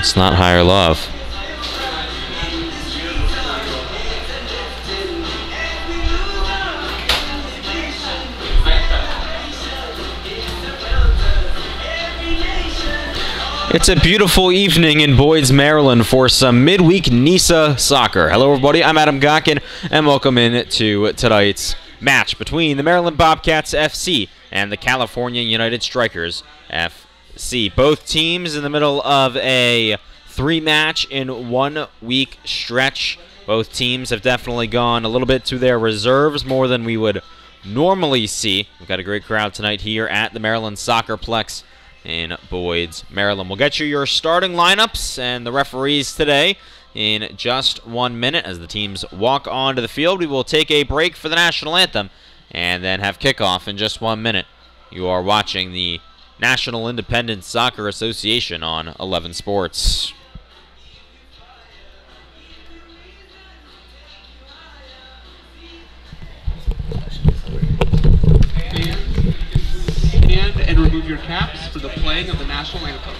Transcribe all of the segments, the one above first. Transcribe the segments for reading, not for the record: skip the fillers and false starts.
It's not high or love. It's a beautiful evening in Boyd's, Maryland for some midweek Nisa soccer. Hello everybody, I'm Adam Gockin, and welcome in to tonight's match between the Maryland Bobcats FC and the California United Strikers FC. Both teams in the middle of a 3-match in 1 week stretch. Both teams have definitely gone a little bit to their reserves, more than we would normally see. We've got a great crowd tonight here at the Maryland Soccerplex in Boyd's, Maryland. We'll get you your starting lineups and the referees today in just 1 minute as the teams walk onto the field. We will take a break for the national anthem and then have kickoff in just 1 minute. You are watching the National Independent Soccer Association on 11 Sports. And remove your caps for the playing of the national anthem.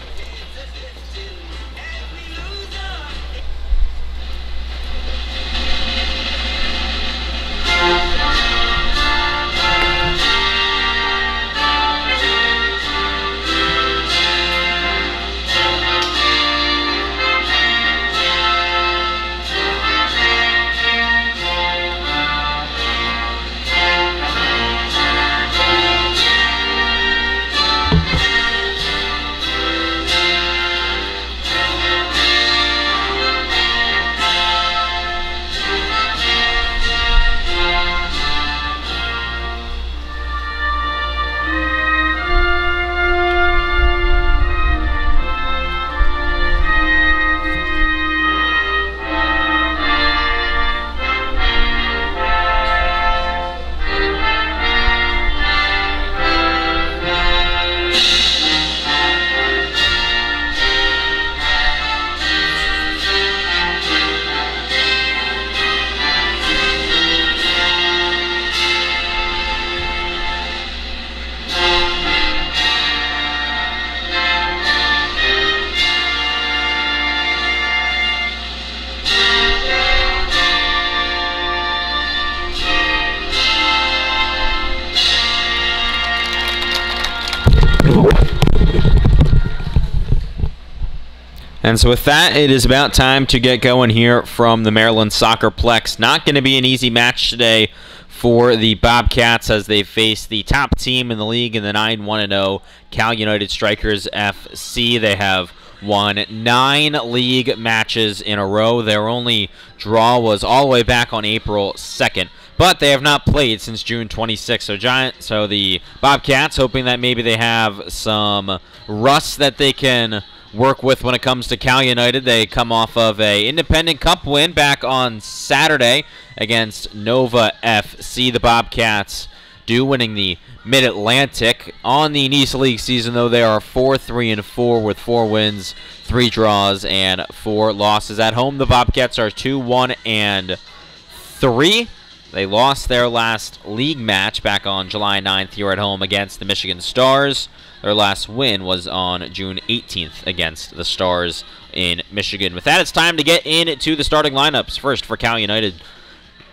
And so with that, it is about time to get going here from the Maryland Soccerplex. Not going to be an easy match today for the Bobcats as they face the top team in the league in the 9-1-0 Cal United Strikers FC. They have won 9 league matches in a row. Their only draw was all the way back on April 2nd. But they have not played since June 26th. So the Bobcats, hoping that maybe they have some rust that they can work with when it comes to Cal United. They come off of a Independent Cup win back on Saturday against Nova FC. The Bobcats do, winning the Mid-Atlantic. On the Nisa League season, though, they are 4-3-4 with 4 wins, 3 draws, and 4 losses. At home, the Bobcats are 2-1-3. They lost their last league match back on July 9th here at home against the Michigan Stars. Their last win was on June 18th against the Stars in Michigan. With that, it's time to get into the starting lineups. First, for Cal United,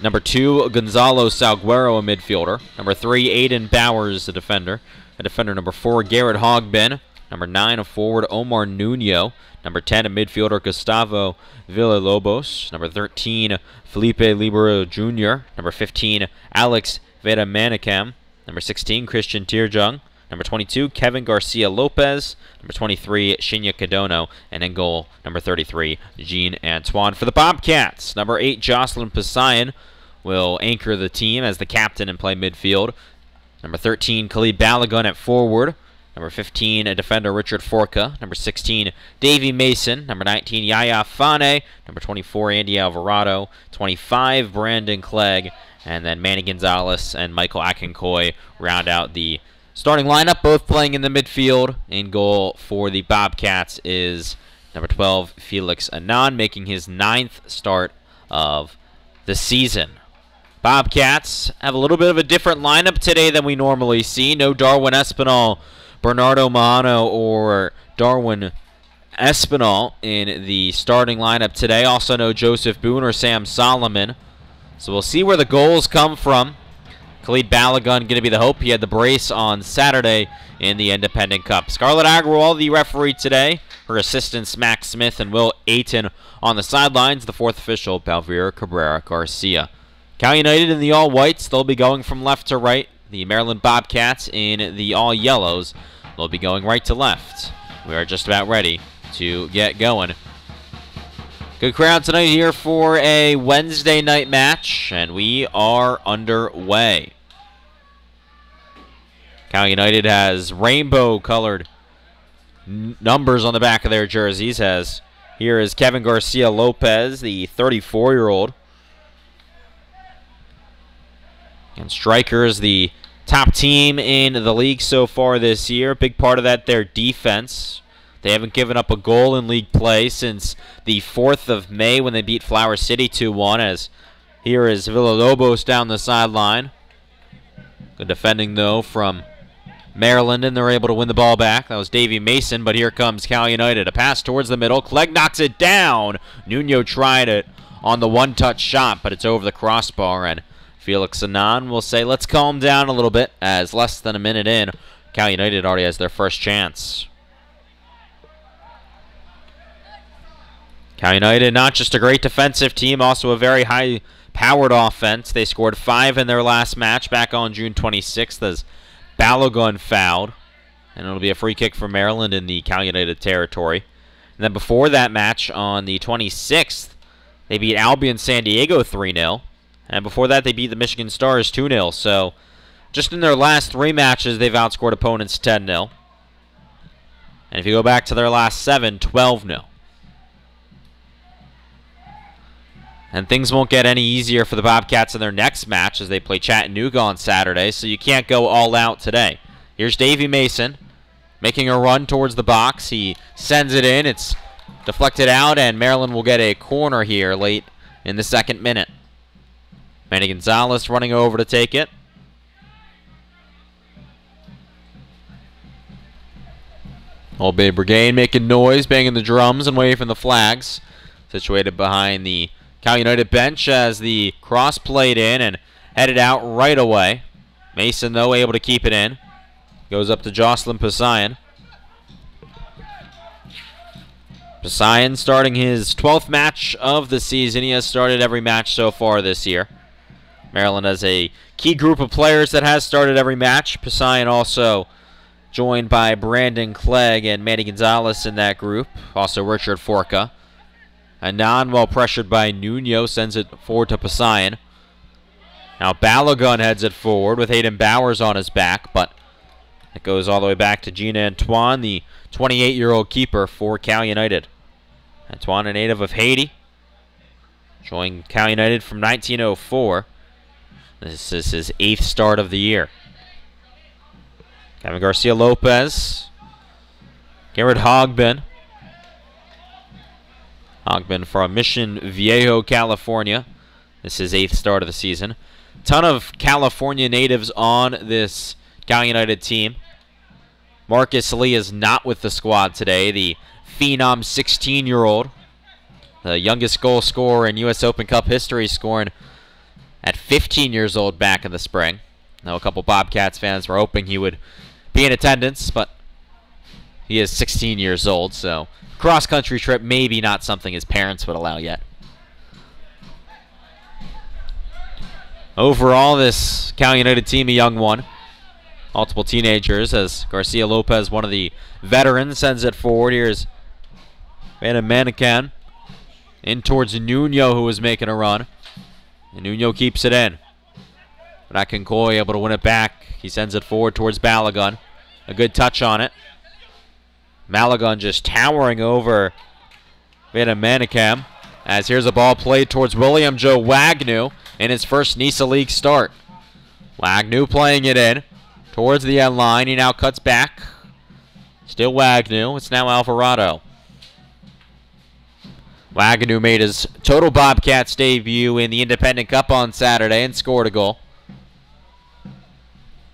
number 2, Gonzalo Salguero, a midfielder. Number 3, Aiden Bowers, a defender. Number 4, Garrett Hogbin. Number 9, a forward, Omar Nuno. Number 10, a midfielder, Gustavo Villalobos. Number 13, Felipe Libero Jr. Number 15, Alex Vedamanicam. Number 16, Christian Tirjung. Number 22, Kevin Garcia Lopez. Number 23, Shinya Kadono. And in goal, number 33, Jean Antoine. For the Bobcats, number 8, Jocelyn Pasayan will anchor the team as the captain and play midfield. Number 13, Khalid Balagun at forward. Number 15, a defender, Richard Forca. Number 16, Davey Mason. Number 19, Yaya Fane. Number 24, Andy Alvarado. 25, Brandon Clegg. And then Manny Gonzalez and Michael Akinkoy round out the starting lineup, both playing in the midfield. In goal for the Bobcats is number 12, Felix Anand, making his 9th start of the season. Bobcats have a little bit of a different lineup today than we normally see. No Darwin Espinal, Bernardo Mahano, or Darwin Espinal in the starting lineup today. Also no Joseph Boone or Sam Solomon. So we'll see where the goals come from. Khalid Balogun going to be the hope. He had the brace on Saturday in the Independent Cup. Scarlett Agrawal, the referee today. Her assistants, Max Smith and Will Ayton on the sidelines. The fourth official, Balvira Cabrera Garcia. Cal United in the all-whites. They'll be going from left to right. The Maryland Bobcats in the all-yellows. They'll be going right to left. We are just about ready to get going. Good crowd tonight here for a Wednesday night match, and we are underway. Cal United has rainbow-colored numbers on the back of their jerseys, as here is Kevin Garcia Lopez, the 34-year-old. And Strikers, the top team in the league so far this year. Big part of that, their defense. They haven't given up a goal in league play since the 4th of May when they beat Flower City 2-1, as here is Villalobos down the sideline. Good defending, though, from Maryland, and they're able to win the ball back. That was Davey Mason, but here comes Cal United. A pass towards the middle. Clegg knocks it down. Nuno tried it on the one-touch shot, but it's over the crossbar, and Felix Anand will say, let's calm down a little bit, as less than a minute in, Cal United already has their first chance. Cal United, not just a great defensive team, also a very high-powered offense. They scored 5 in their last match back on June 26th as Balogun fouled. And it'll be a free kick for Maryland in the Cal United territory. And then before that match on the 26th, they beat Albion San Diego 3-0. And before that, they beat the Michigan Stars 2-0. So just in their last 3 matches, they've outscored opponents 10-0. And if you go back to their last 7, 12-0. And things won't get any easier for the Bobcats in their next match as they play Chattanooga on Saturday, so you can't go all out today. Here's Davey Mason making a run towards the box. He sends it in. It's deflected out, and Maryland will get a corner here late in the 2nd minute. Manny Gonzalez running over to take it. Old Bay Brigade making noise, banging the drums and waving the flags. Situated behind the Cal United bench as the cross played in and headed out right away. Mason, though, able to keep it in. Goes up to Jocelyn Pasayan. Pasayan starting his 12th match of the season. He has started every match so far this year. Maryland has a key group of players that has started every match. Pasayan also joined by Brandon Clegg and Manny Gonzalez in that group. Also Richard Forca. Anand, well pressured by Nuno, sends it forward to Pasayan. Now Balogun heads it forward with Aiden Bowers on his back, but it goes all the way back to Gina Antoine, the 28-year-old keeper for Cal United. Antoine, a native of Haiti, joined Cal United from 1904. This is his 8th start of the year. Kevin Garcia Lopez, Garrett Hogbin. Hogbin from Mission Viejo, California. This is his 8th start of the season. Ton of California natives on this Cal United team. Marcus Lee is not with the squad today. The phenom 16-year-old. The youngest goal scorer in U.S. Open Cup history, scoring at 15 years old back in the spring. Now, a couple Bobcats fans were hoping he would be in attendance, but he is 16 years old, so cross-country trip maybe not something his parents would allow yet. Overall, this Cal United team, a young one. Multiple teenagers, as Garcia Lopez, one of the veterans, sends it forward. Here's Van Manican in towards Nuno, who was making a run. And Nuno keeps it in. Rakinkoy able to win it back. He sends it forward towards Balogun. A good touch on it. Malagon just towering over Van Manicam, as here's a ball played towards William Joe Wagnew in his first Nisa League start. Wagnew playing it in towards the end line. He now cuts back. Still Wagnew. It's now Alvarado. Wagnew made his total Bobcats debut in the Independent Cup on Saturday and scored a goal.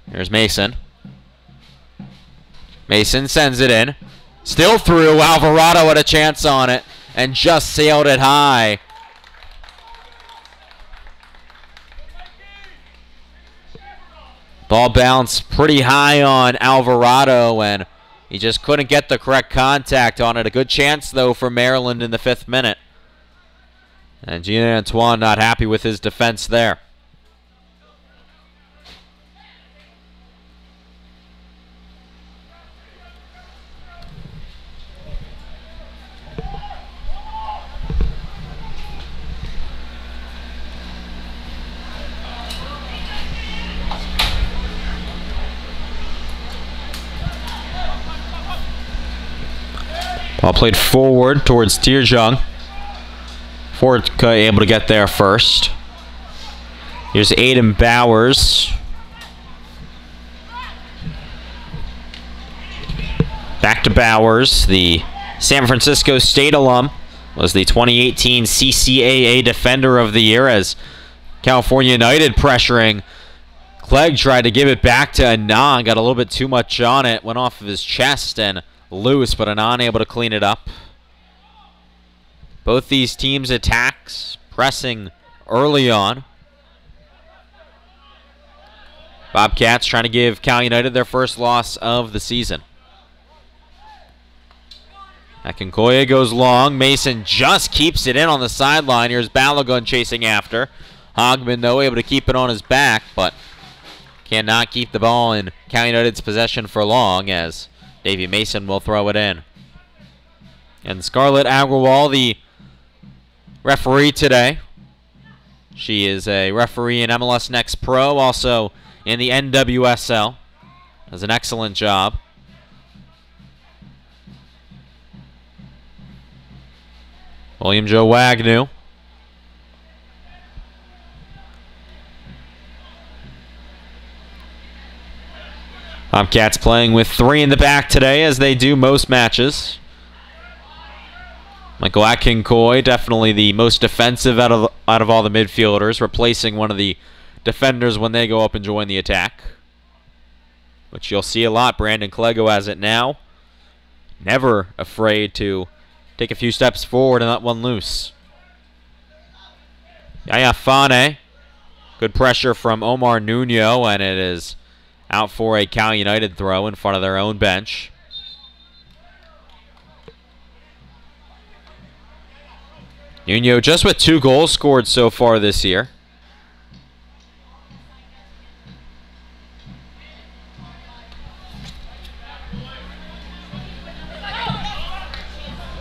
Here's Mason. Mason sends it in. Still through. Alvarado had a chance on it and just sailed it high. Ball bounced pretty high on Alvarado, and he just couldn't get the correct contact on it. A good chance, though, for Maryland in the 5th minute. And Jean-Antoine not happy with his defense there. Ball played forward towards Tierjung. Ford able to get there first. Here's Aiden Bowers. Back to Bowers. The San Francisco State alum was the 2018 CCAA Defender of the Year, as California United pressuring. Clegg tried to give it back to Anand. Got a little bit too much on it. Went off of his chest and loose, but Anand able to clean it up. Both these teams' attacks pressing early on. Bobcats trying to give Cal United their first loss of the season. Akinkoya goes long. Mason just keeps it in on the sideline. Here's Balogun chasing after. Hogman, though, able to keep it on his back, but cannot keep the ball in Cal United's possession for long, as Davey Mason will throw it in. And Scarlett Agrawal, the referee today. She is a referee in MLS Next Pro, also in the NWSL. Does an excellent job. William Joe Wagnew. Bobcats playing with 3 in the back today, as they do most matches. Michael Akinkoy, definitely the most defensive out of all the midfielders, replacing one of the defenders when they go up and join the attack. Which you'll see a lot. Brandon Clego has it now. Never afraid to take a few steps forward and let one loose. Yaya Fane. Good pressure from Omar Nuno, and it is out for a Cal United throw in front of their own bench. Nuno just with 2 goals scored so far this year.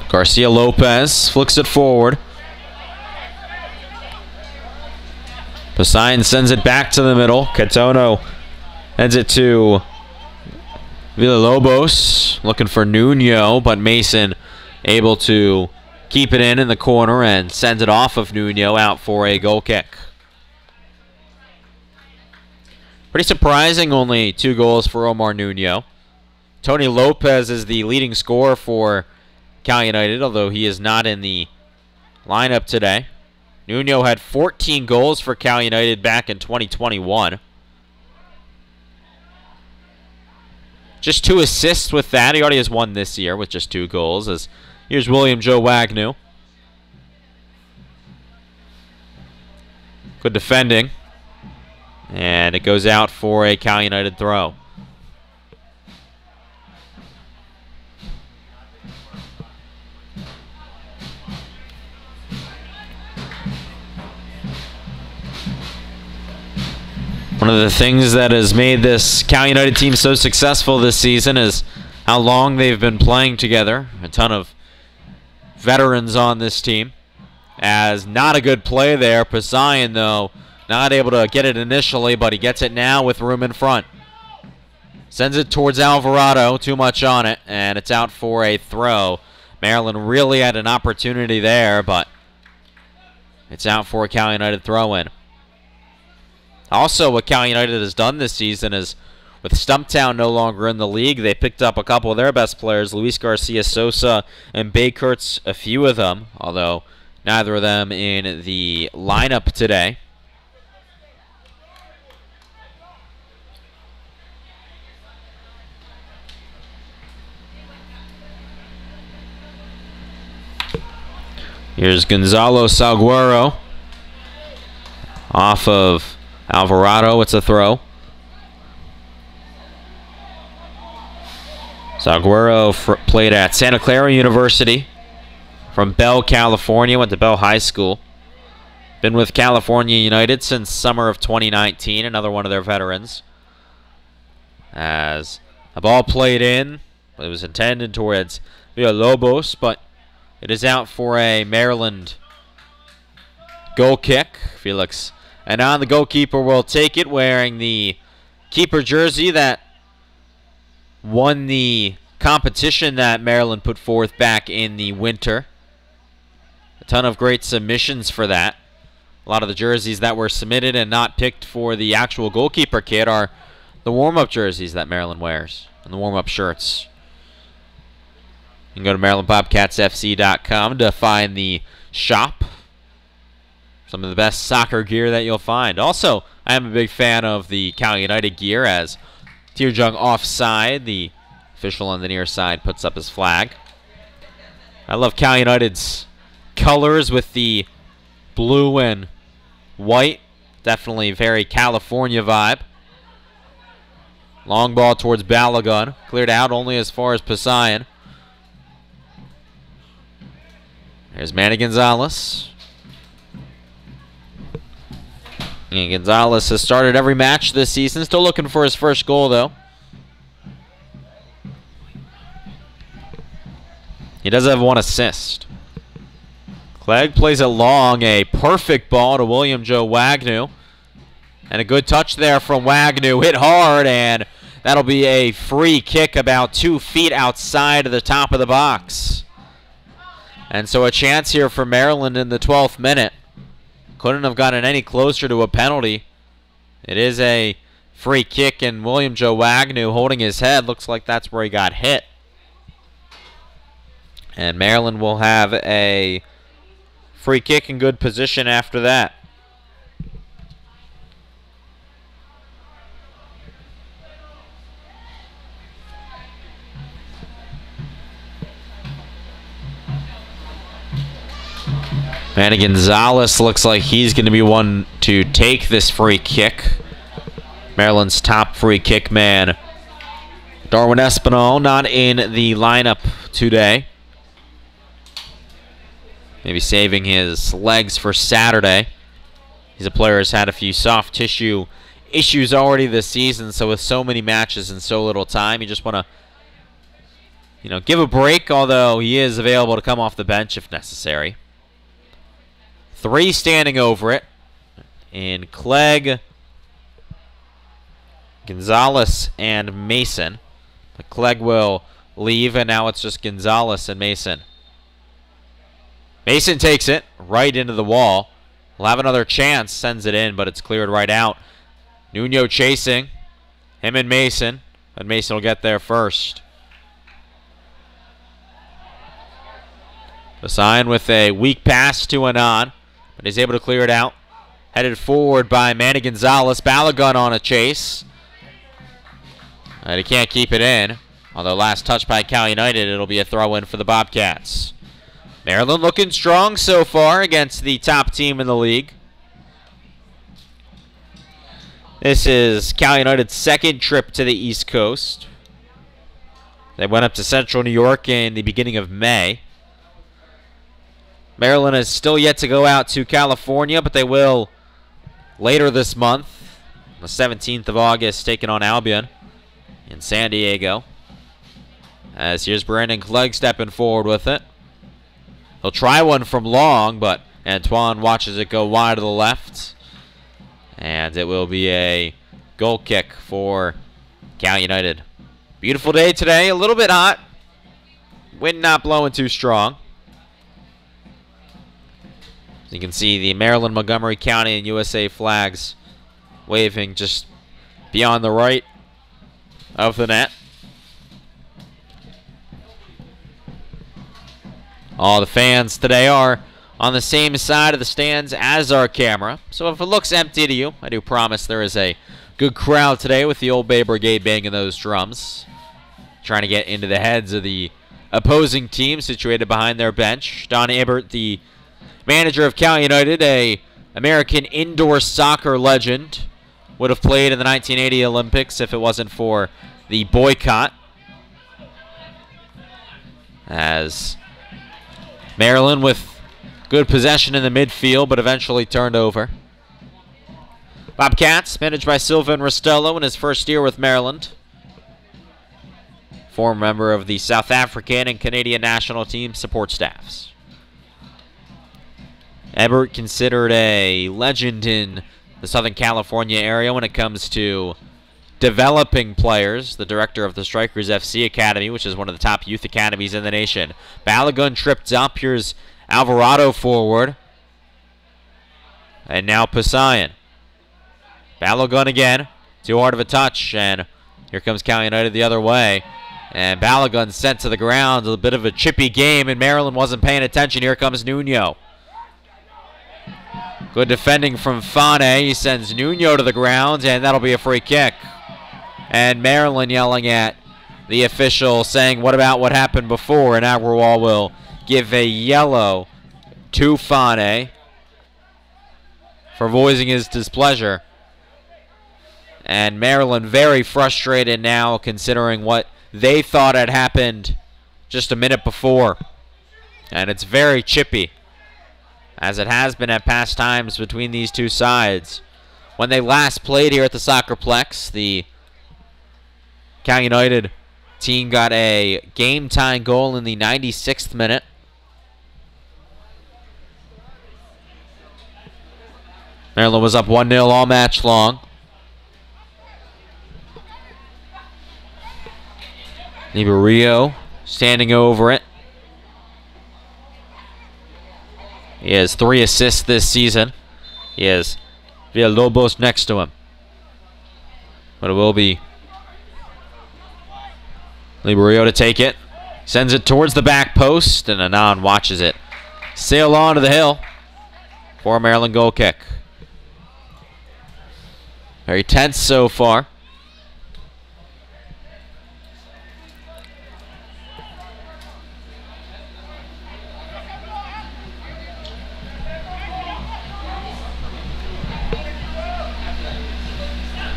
Garcia Lopez flicks it forward. Poseidon sends it back to the middle. Catono heads it to Villalobos, looking for Nuno, but Mason able to keep it in the corner and sends it off of Nuno out for a goal kick. Pretty surprising, only 2 goals for Omar Nuno. Tony Lopez is the leading scorer for Cal United, although he is not in the lineup today. Nuno had 14 goals for Cal United back in 2021. Just 2 assists with that. He already has 1 this year with just 2 goals. As here's William Joe Wagnew. Good defending. And it goes out for a Cal United throw. One of the things that has made this Cal United team so successful this season is how long they've been playing together. A ton of veterans on this team. As not a good play there. Poseidon, though, not able to get it initially, but he gets it now with room in front. Sends it towards Alvarado. Too much on it, and it's out for a throw. Maryland really had an opportunity there, but it's out for a Cal United throw-in. Also, what Cal United has done this season is, with Stumptown no longer in the league, they picked up a couple of their best players, Luis Garcia Sosa and Baykurtz, a few of them, although neither of them in the lineup today. Here's Gonzalo Salguero. Off of Alvarado, it's a throw. Salguero played at Santa Clara University from Bell, California, went to Bell High School. Been with California United since summer of 2019, another one of their veterans. As a ball played in, it was intended towards Villalobos, but it is out for a Maryland goal kick. Felix Anon, the goalkeeper, will take it, wearing the keeper jersey that won the competition that Maryland put forth back in the winter. A ton of great submissions for that. A lot of the jerseys that were submitted and not picked for the actual goalkeeper kit are the warm-up jerseys that Maryland wears and the warm-up shirts. You can go to MarylandBobcatsFC.com to find the shop. Some of the best soccer gear that you'll find. Also, I am a big fan of the Cal United gear, as Tearjung offside, the official on the near side, puts up his flag. I love Cal United's colors with the blue and white. Definitely very California vibe. Long ball towards Balogun. Cleared out only as far as Poseidon. There's Manny Gonzalez. And Gonzalez has started every match this season. Still looking for his first goal, though. He does have one assist. Clegg plays it long. A perfect ball to William Joe Wagnew. And a good touch there from Wagnew. Hit hard, and that'll be a free kick about 2 feet outside of the top of the box. And so a chance here for Maryland in the 12th minute. Couldn't have gotten any closer to a penalty. It is a free kick, and William Joe Wagnew holding his head. Looks like that's where he got hit. And Maryland will have a free kick in good position after that. Manny Gonzalez looks like he's going to be one to take this free kick. Maryland's top free kick man, Darwin Espinal, not in the lineup today. Maybe saving his legs for Saturday. He's a player who's had a few soft tissue issues already this season, so with so many matches and so little time, you just want to, give a break, although he is available to come off the bench if necessary. 3 standing over it. And Clegg, Gonzalez, and Mason. But Clegg will leave, and now it's just Gonzalez and Mason. Mason takes it right into the wall. Will have another chance, sends it in, but it's cleared right out. Nuno chasing. Him and Mason. But Mason will get there first. The sign with a weak pass to Anon. But he's able to clear it out. Headed forward by Manny Gonzalez. Balogun on a chase. And he can't keep it in. Although last touch by Cal United, it'll be a throw-in for the Bobcats. Maryland looking strong so far against the top team in the league. This is Cal United's second trip to the East Coast. They went up to Central New York in the beginning of May. Maryland is still yet to go out to California, but they will later this month, the 17th of August, taking on Albion in San Diego. As here's Brandon Clegg stepping forward with it. He'll try one from long, but Antoine watches it go wide to the left. And it will be a goal kick for Cal United. Beautiful day today, a little bit hot. Wind not blowing too strong. As you can see the Maryland, Montgomery County, and USA flags waving just beyond the right of the net. All the fans today are on the same side of the stands as our camera. So if it looks empty to you, I do promise there is a good crowd today with the Old Bay Brigade banging those drums. Trying to get into the heads of the opposing team situated behind their bench. Don Ebert, the manager of Cal United, a American indoor soccer legend. Would have played in the 1980 Olympics if it wasn't for the boycott. As Maryland with good possession in the midfield, but eventually turned over. Bobcats, managed by Sylvan Rostello in his first year with Maryland. Former member of the South African and Canadian national team support staffs. Ebert considered a legend in the Southern California area when it comes to developing players. The director of the Strikers FC Academy, which is one of the top youth academies in the nation. Balogun tripped up. Here's Alvarado forward. And now Poseidon. Balogun again. Too hard of a touch. And here comes Cal United the other way. And Balogun sent to the ground. A bit of a chippy game, and Maryland wasn't paying attention. Here comes Nuno. Good defending from Fane. He sends Nuno to the ground, and that'll be a free kick. And Maryland yelling at the official, saying, what about what happened before? And Agrawal will give a yellow to Fane for voicing his displeasure. And Maryland very frustrated now, considering what they thought had happened just a minute before. And it's very chippy, as it has been at past times between these two sides. When they last played here at the Soccerplex, the Cal United team got a game-tying goal in the 96th minute. Maryland was up 1-0 all match long. Niberio standing over it. He has 3 assists this season. He has Villalobos next to him. But it will be Niberio to take it. Sends it towards the back post, and Anand watches it sail onto the hill for a Maryland goal kick. Very tense so far.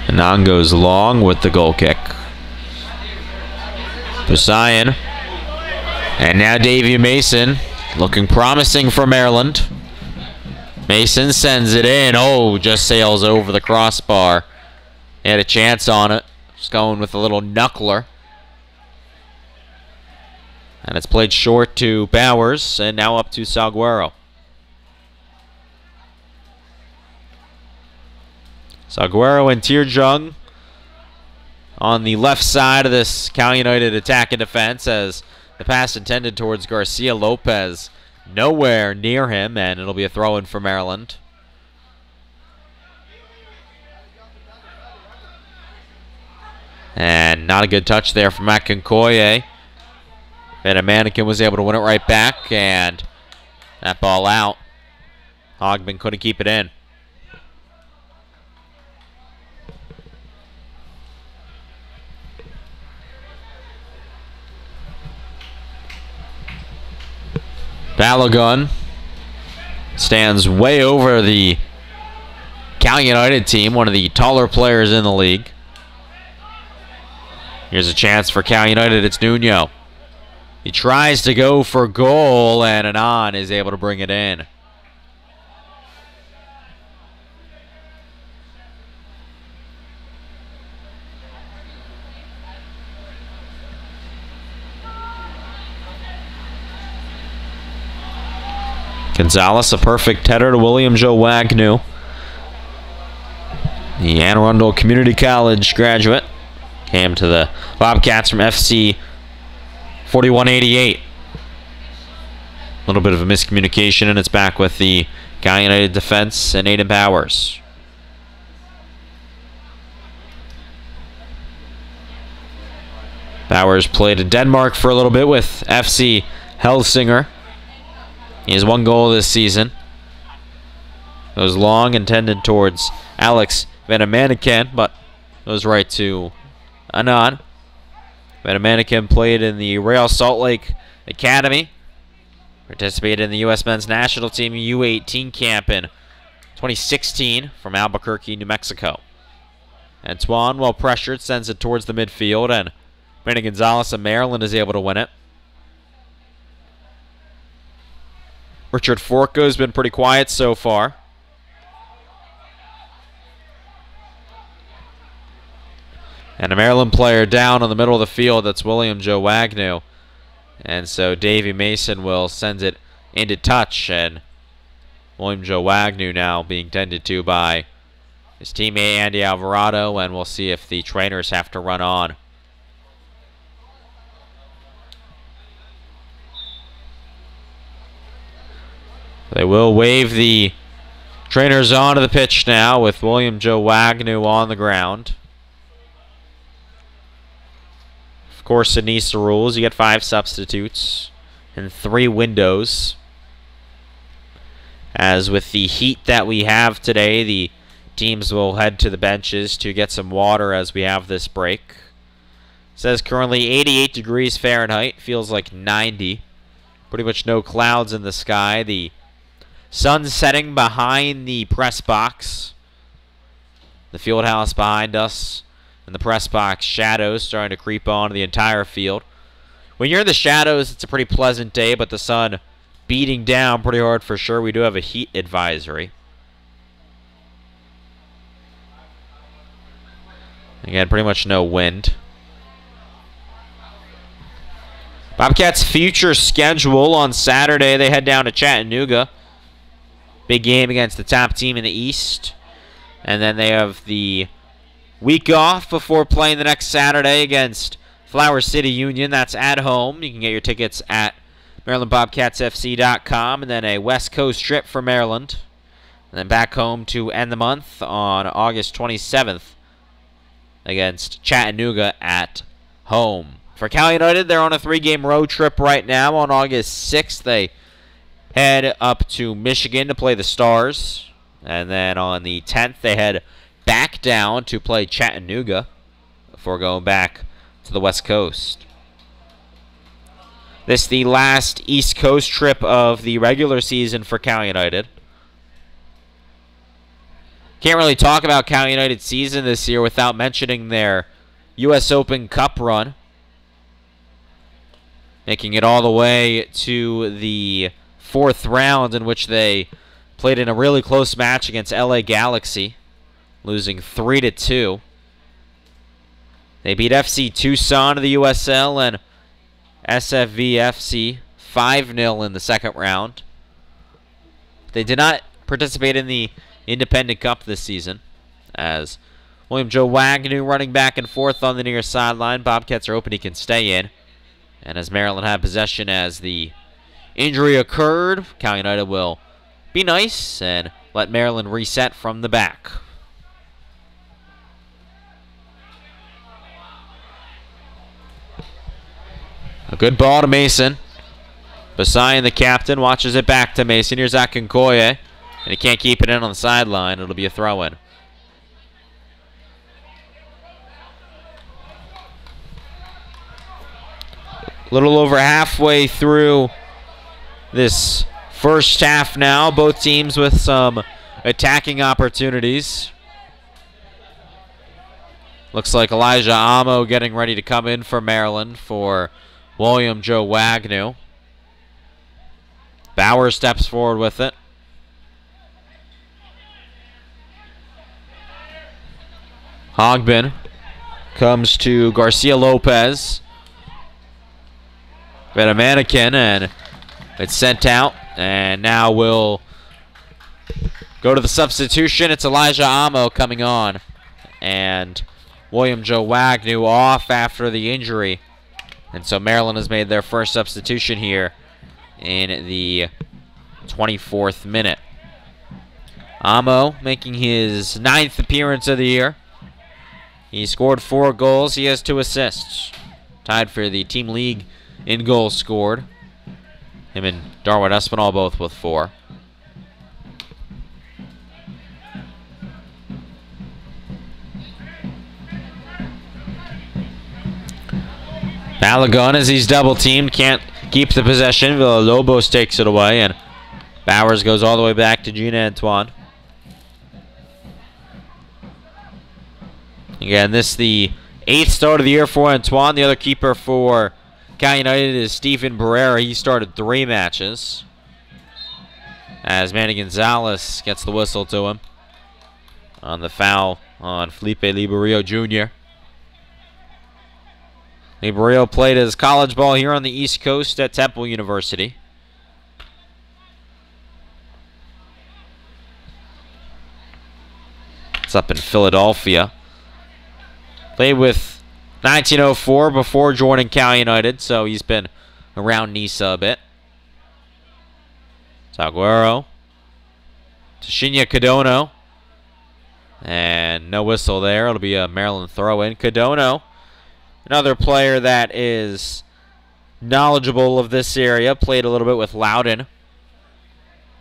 Anand goes long with the goal kick. Poseidon. And now Davey Mason, looking promising for Maryland. Mason sends it in. Oh, just sails over the crossbar. He had a chance on it. Just going with a little knuckler. And it's played short to Bowers, and now up to Salguero. Salguero and Tirjung on the left side of this Cal United attack and defense, as the pass intended towards Garcia Lopez nowhere near him, and it'll be a throw-in for Maryland. And not a good touch there from Akinkoye. And a mannequin was able to win it right back, and that ball out. Hogman couldn't keep it in. Balogun stands way over the Cal United team, one of the taller players in the league. Here's a chance for Cal United. It's Nuno. He tries to go for goal, and Anand is able to bring it in. Gonzalez, a perfect header to William Joe Wagnew, the Anne Arundel Community College graduate. Came to the Bobcats from FC 4188. A little bit of a miscommunication, and it's back with the Cal United defense and Aiden Bowers. Bowers played in Denmark for a little bit with FC Helsinger. He has 1 goal this season. Goes long, intended towards Alex Vanamanikan, but goes right to Anand. Vanamanikan played in the Real Salt Lake Academy. Participated in the U.S. men's national team U18 camp in 2016 from Albuquerque, New Mexico. Antoine, well pressured, sends it towards the midfield, and Brandon Gonzalez of Maryland is able to win it. Richard Forko's been pretty quiet so far. And a Maryland player down in the middle of the field, that's William Joe Wagnew. And so Davey Mason will send it into touch, and William Joe Wagnew now being tended to by his teammate Andy Alvarado, and we'll see if the trainers have to run on. They will wave the trainers onto the pitch now with William Joe Wagnew on the ground. Of course, in Nisa rules, you get 5 substitutes and 3 windows. As with the heat that we have today, the teams will head to the benches to get some water as we have this break. It says currently 88 degrees Fahrenheit, feels like 90. Pretty much no clouds in the sky. The sun setting behind the press box. The field house behind us. And the press box shadows starting to creep onto the entire field. When you're in the shadows, it's a pretty pleasant day, but the sun beating down pretty hard for sure. We do have a heat advisory. Again, pretty much no wind. Bobcats' future schedule on Saturday, they head down to Chattanooga. Big game against the top team in the East. And then they have the week off before playing the next Saturday against Flower City Union. That's at home. You can get your tickets at MarylandBobcatsFC.com. And then a West Coast trip for Maryland. And then back home to end the month on August 27th against Chattanooga at home. For Cal United, they're on a 3-game road trip right now. On August 6th, they head up to Michigan to play the Stars. And then on the 10th, they head back down to play Chattanooga before going back to the West Coast. This is the last East Coast trip of the regular season for Cal United. Can't really talk about Cal United's season this year without mentioning their U.S. Open Cup run. Making it all the way to the 4th round, in which they played in a really close match against LA Galaxy, losing 3-2. They beat FC Tucson of the USL and SFVFC 5-0 in the 2nd round. They did not participate in the Independent Cup this season, as William Joe Wagnew running back and forth on the near sideline. Bobcats are hoping he can stay in. And as Maryland had possession as the injury occurred, Cal United will be nice and let Maryland reset from the back. A good ball to Mason. Basayan, the captain, watches it back to Mason. Here's Akinkoye, and he can't keep it in on the sideline. It'll be a throw-in. A little over halfway through this first half now. Both teams with some attacking opportunities. Looks like Elijah Amo getting ready to come in for Maryland for William Joe Wagnew. Bowers steps forward with it. Hogbin comes to Garcia Lopez. Been a mannequin, and it's sent out. And now we'll go to the substitution. It's Elijah Amo coming on. And William Joe Wagnew off after the injury. And so Maryland has made their first substitution here in the 24th minute. Amo making his 9th appearance of the year. He scored 4 goals. He has 2 assists. Tied for the team league in goals scored. Him and Darwin Espinal both with 4. Balogun, as he's double teamed, can't keeps the possession. Villalobos takes it away, and Bowers goes all the way back to Gina Antoine. Again, this is the 8th start of the year for Antoine. The other keeper for Cal United is Stephen Barrera. He started 3 matches. As Manny Gonzalez gets the whistle to him on the foul on Felipe Liberio Jr. Liberio played his college ball here on the East Coast at Temple University. It's up in Philadelphia. Played with 1904 before joining Cal United, so he's been around Nisa a bit. Aguero to Shinya Kadono. And no whistle there. It'll be a Maryland throw-in. Kadono, another player that is knowledgeable of this area. Played a little bit with Loudoun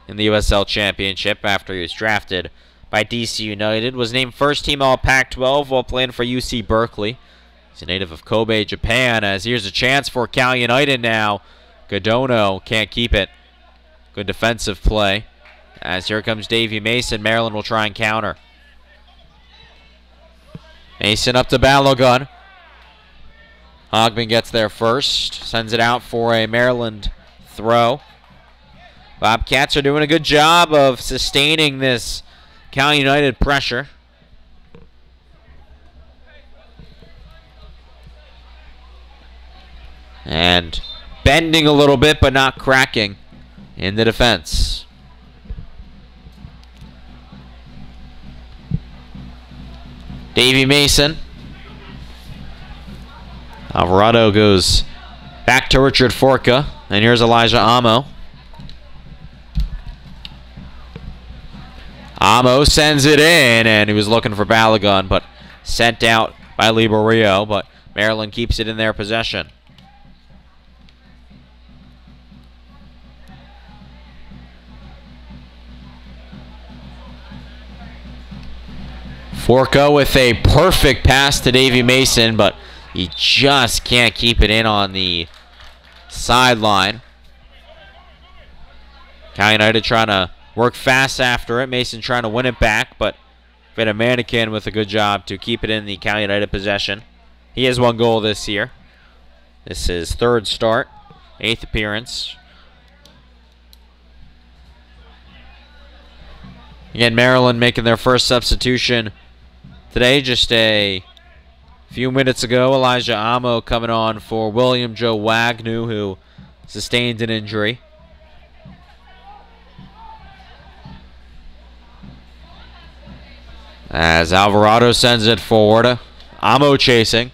in the USL Championship after he was drafted by DC United. Was named first team all Pac-12 while playing for UC Berkeley. He's a native of Kobe, Japan. As here's a chance for Cal United now. Kadono can't keep it. Good defensive play. As here comes Davey Mason. Maryland will try and counter. Mason up to Balogun. Hogman gets there first. Sends it out for a Maryland throw. Bobcats are doing a good job of sustaining this Cal United pressure. And bending a little bit, but not cracking in the defense. Davey Mason. Alvarado goes back to Richard Forca. And here's Elijah Amo. Amo sends it in, and he was looking for Balogun, but sent out by Liberio, but Maryland keeps it in their possession. Forca with a perfect pass to Davey Mason, but he just can't keep it in on the sideline. Cal United trying to work fast after it. Mason trying to win it back, but been a mannequin with a good job to keep it in the Cal United possession. He has 1 goal this year. This is 3rd start, 8th appearance. Again, Maryland making their first substitution today, just a few minutes ago. Elijah Amo coming on for William Joe Wagner, who sustained an injury. As Alvarado sends it forward. Amo chasing.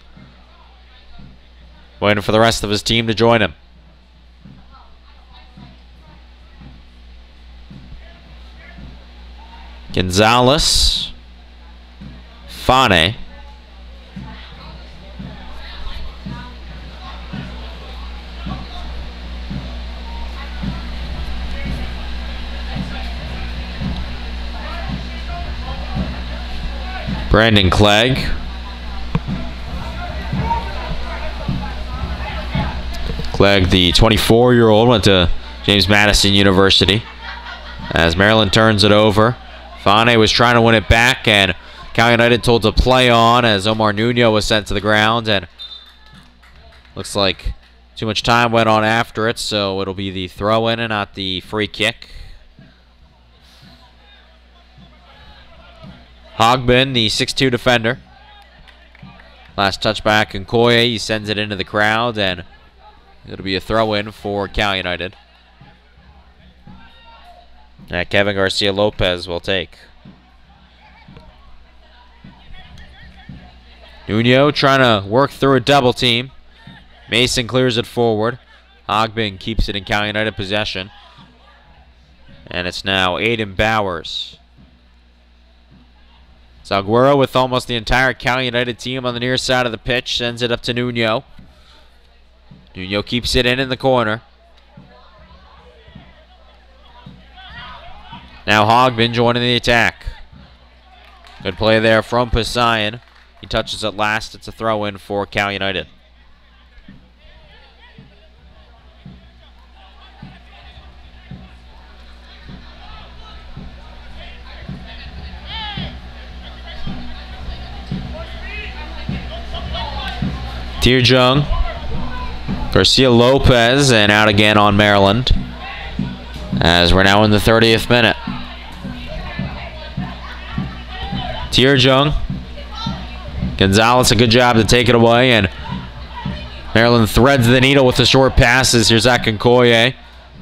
Waiting for the rest of his team to join him. Gonzalez. Fane. Brandon Clegg. Clegg, the 24-year-old, went to James Madison University. As Maryland turns it over. Fane was trying to win it back, and Cal United told to play on as Omar Nuno was sent to the ground, and looks like too much time went on after it, so it'll be the throw-in and not the free kick. Hogman, the 6'2 defender. Last touch back in Koye. He sends it into the crowd, and it'll be a throw-in for Cal United. And Kevin Garcia Lopez will take. Nuno trying to work through a double team. Mason clears it forward. Hogman keeps it in Cal United possession. And it's now Aiden Bowers. Aguero with almost the entire Cal United team on the near side of the pitch. Sends it up to Nuno. Nuno keeps it in the corner. Now Hogman joining the attack. Good play there from Poseidon. He touches it last. It's a throw-in for Cal United. Jung, Garcia Lopez, and out again on Maryland, as we're now in the 30th minute. Jung, Gonzalez, a good job to take it away, and Maryland threads the needle with the short passes. Here's Akinkoye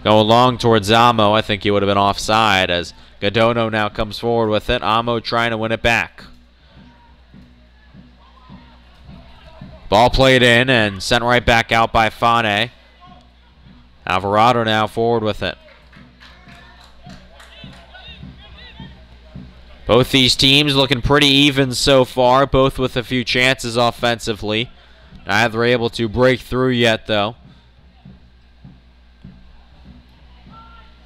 going long towards Amo. I think he would have been offside, as Gadono now comes forward with it. Amo trying to win it back. Ball played in and sent right back out by Fane. Alvarado now forward with it. Both these teams looking pretty even so far, both with a few chances offensively. Neither able to break through yet, though.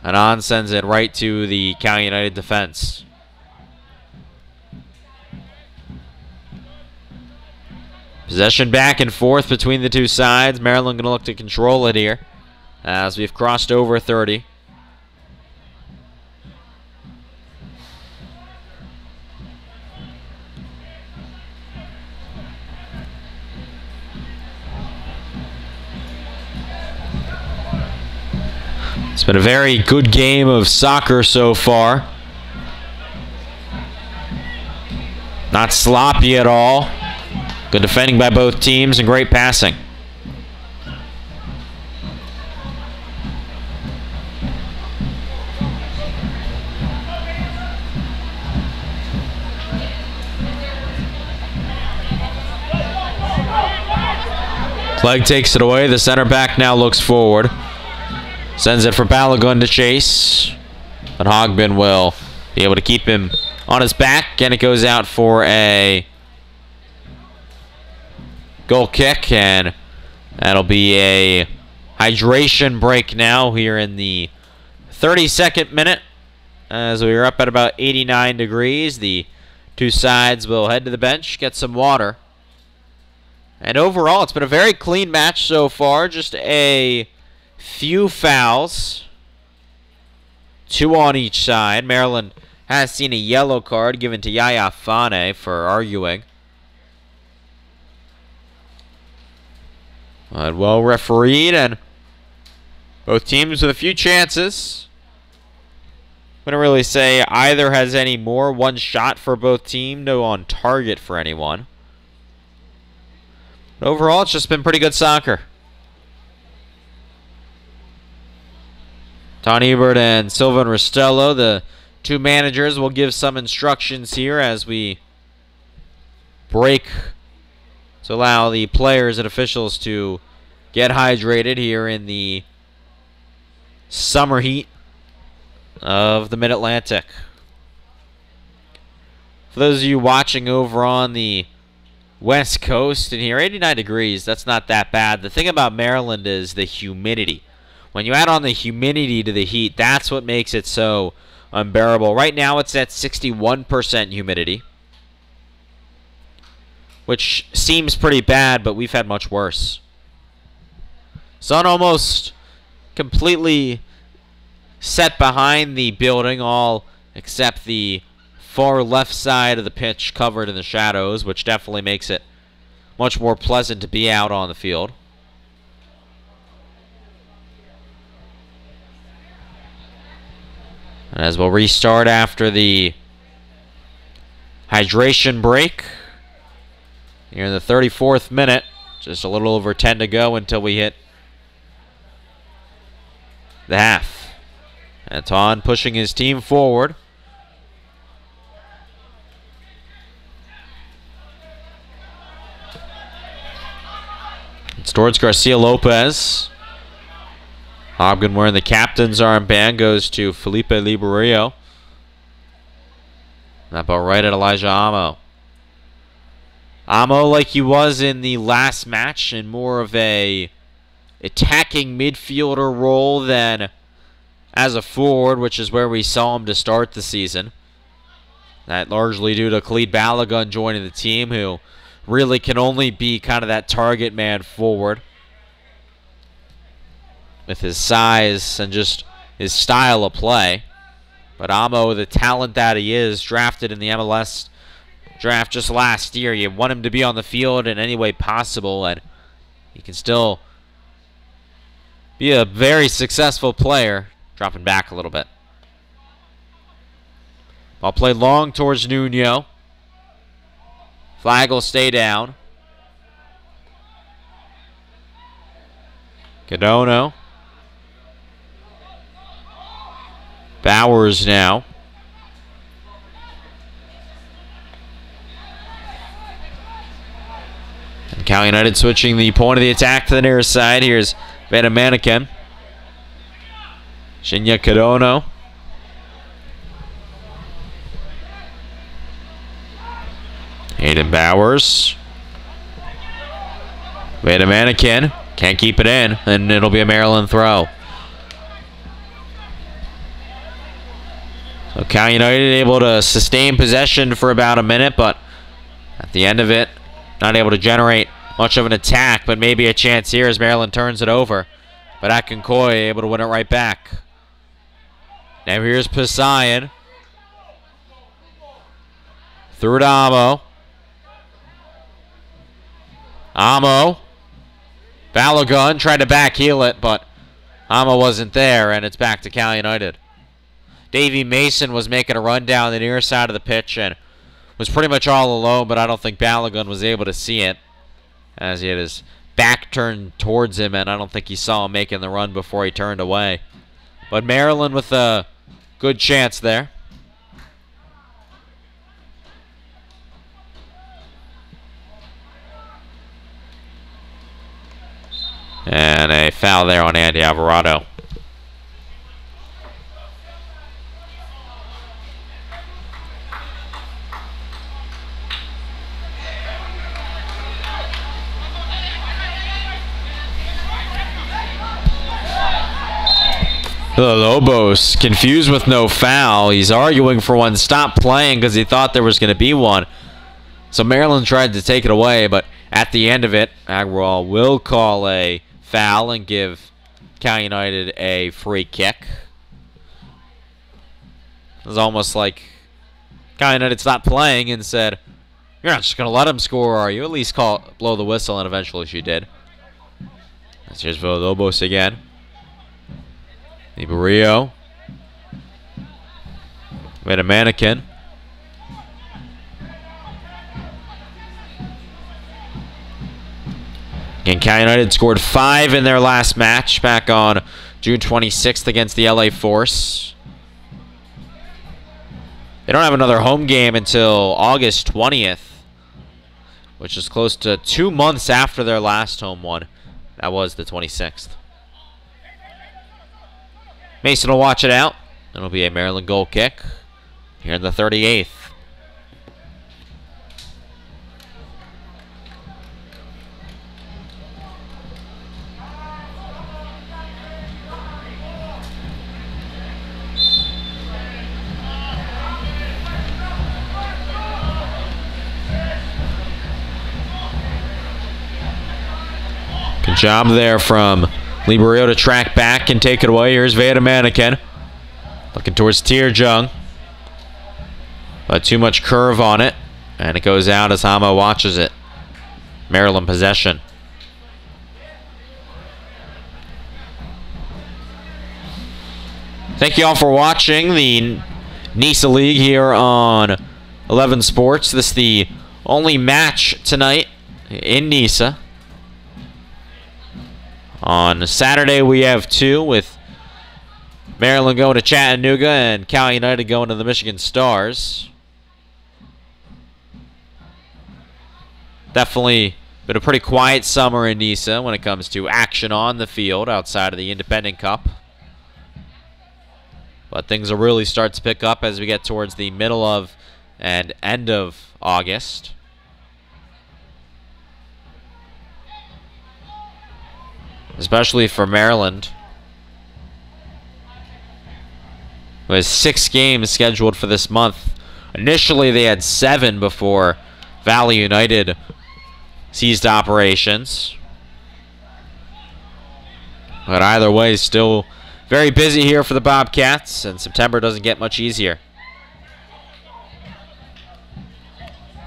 Anon sends it right to the Cal United defense. Possession back and forth between the two sides. Maryland going to look to control it here as we've crossed over 30. It's been a very good game of soccer so far. Not sloppy at all. Good defending by both teams and great passing. Clegg takes it away. The center back now looks forward. Sends it for Balogun to chase. But Hogbin will be able to keep him on his back, and it goes out for a goal kick, and that'll be a hydration break now here in the 32nd minute. As we are up at about 89 degrees, the two sides will head to the bench, get some water. And overall, it's been a very clean match so far. Just a few fouls. 2 on each side. Maryland has seen a yellow card given to Yaya Fane for arguing. Well refereed, and both teams with a few chances. Wouldn't really say either has any more. One shot for both teams, no on target for anyone. But overall, it's just been pretty good soccer. Ton Ebert and Sylvan Rostello, the two managers, will give some instructions here as we break to allow the players and officials to get hydrated here in the summer heat of the Mid-Atlantic. For those of you watching over on the West Coast and here, 89 degrees, that's not that bad. The thing about Maryland is the humidity. When you add on the humidity to the heat, that's what makes it so unbearable. Right now it's at 61% humidity, which seems pretty bad, but we've had much worse. Sun almost completely set behind the building, all except the far left side of the pitch covered in the shadows, which definitely makes it much more pleasant to be out on the field. And as we'll restart after the hydration break here in the 34th minute, just a little over 10 to go until we hit the half. Anton pushing his team forward. It's towards Garcia Lopez. Hobgon wearing the captain's armband goes to Felipe Liberio. That ball right at Elijah Amo. Amo, like he was in the last match, in more of a attacking midfielder role than as a forward, which is where we saw him to start the season. That largely due to Khalid Balogun joining the team, who really can only be kind of that target man forward with his size and just his style of play. But Amo, the talent that he is, drafted in the MLS draft just last year. You want him to be on the field in any way possible, and he can still be a very successful player. Dropping back a little bit. Ball played long towards Nuno. Flag will stay down. Cadono. Bowers now. And Cal United switching the point of the attack to the near side. Here's Mannequin. Shinya Cadono. Aiden Bowers. Mannequin. Can't keep it in, and it'll be a Maryland throw. So Cal United able to sustain possession for about a minute, but at the end of it, not able to generate much of an attack, but maybe a chance here as Maryland turns it over. But Akinkoy able to win it right back. Now here's Poseidon. Through to Amo. Amo. Balogun tried to backheel it, but Amo wasn't there, and it's back to Cal United. Davey Mason was making a run down the near side of the pitch and was pretty much all alone, but I don't think Balogun was able to see it as he had his back turned towards him, and I don't think he saw him making the run before he turned away. But Maryland with a good chance there. And a foul there on Andy Alvarado. Lobos confused with no foul. He's arguing for one. Stop playing because he thought there was going to be one. So Maryland tried to take it away, but at the end of it, Agrawal will call a foul and give Cal United a free kick. It was almost like Cal United stopped playing and said, "You're not just going to let him score, are you? At least blow the whistle," and eventually she did. Here's Villalobos again. Iberio. Made a Mannequin. And Cal United scored 5 in their last match back on June 26th against the LA Force. They don't have another home game until August 20th, which is close to 2 months after their last home one. That was the 26th. Mason will watch it out. It'll be a Maryland goal kick here in the 38th. Good job there from Liberio to track back and take it away. Here's Veda Mannequin. Looking towards Tierjung. But too much curve on it. And it goes out as Hama watches it. Maryland possession. Thank you all for watching the Nisa League here on 11 Sports. This is the only match tonight in Nisa. On Saturday, we have 2 with Maryland going to Chattanooga and Cal United going to the Michigan Stars. Definitely been a pretty quiet summer in Nisa when it comes to action on the field outside of the Independent Cup. But things will really start to pick up as we get towards the middle of and end of August. Especially for Maryland, who has 6 games scheduled for this month. Initially, they had 7 before Valley United ceased operations. But either way, still very busy here for the Bobcats, and September doesn't get much easier.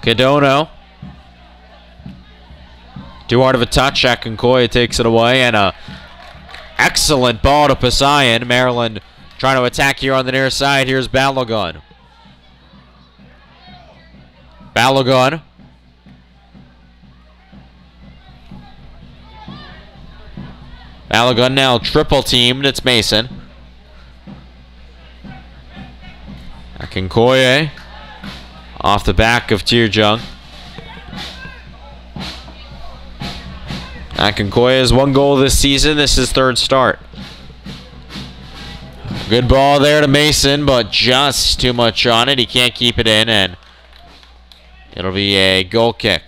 Cadono. Too hard of a touch. Akinkoya takes it away, and a excellent ball to Poseidon. Maryland trying to attack here on the near side. Here's Balogun. Balogun. Balogun now triple teamed. It's Mason. Akinkoya off the back of Tirjung. Akinkoya has 1 goal this season. This is his 3rd start. Good ball there to Mason, but just too much on it. He can't keep it in, and it'll be a goal kick.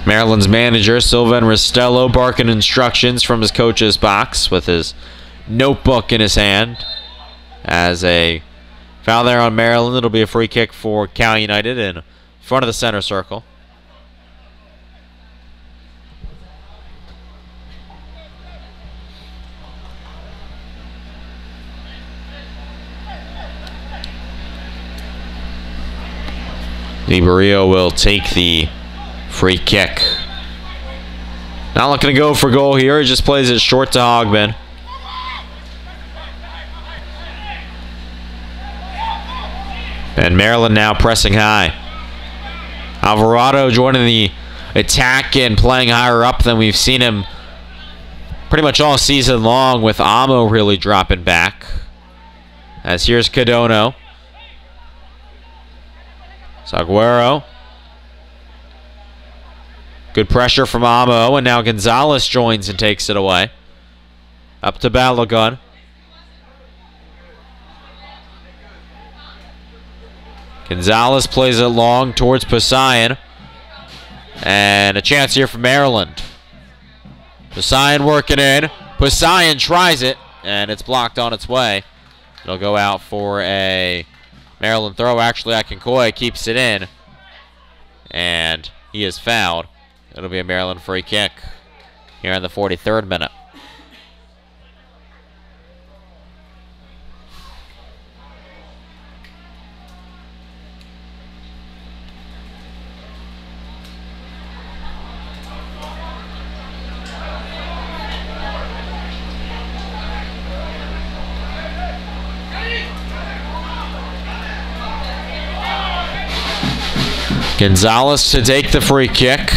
Maryland's manager, Sylvan Restello, barking instructions from his coach's box with his notebook in his hand. As a foul there on Maryland, it'll be a free kick for Cal United in front of the center circle. Liberio will take the free kick. Not looking to go for goal here. He just plays it short to Hogman. And Maryland now pressing high. Alvarado joining the attack and playing higher up than we've seen him pretty much all season long, with Amo really dropping back. As here's Cadono. Saguero. Good pressure from Amo, and now Gonzalez joins and takes it away. Up to Balogun. Gonzalez plays it long towards Poseidon. And a chance here for Maryland. Poseidon working in. Poseidon tries it, and it's blocked on its way. It'll go out for a Maryland throw. Actually, Akinkoya keeps it in, and he is fouled. It'll be a Maryland free kick here in the 43rd minute. Gonzalez to take the free kick.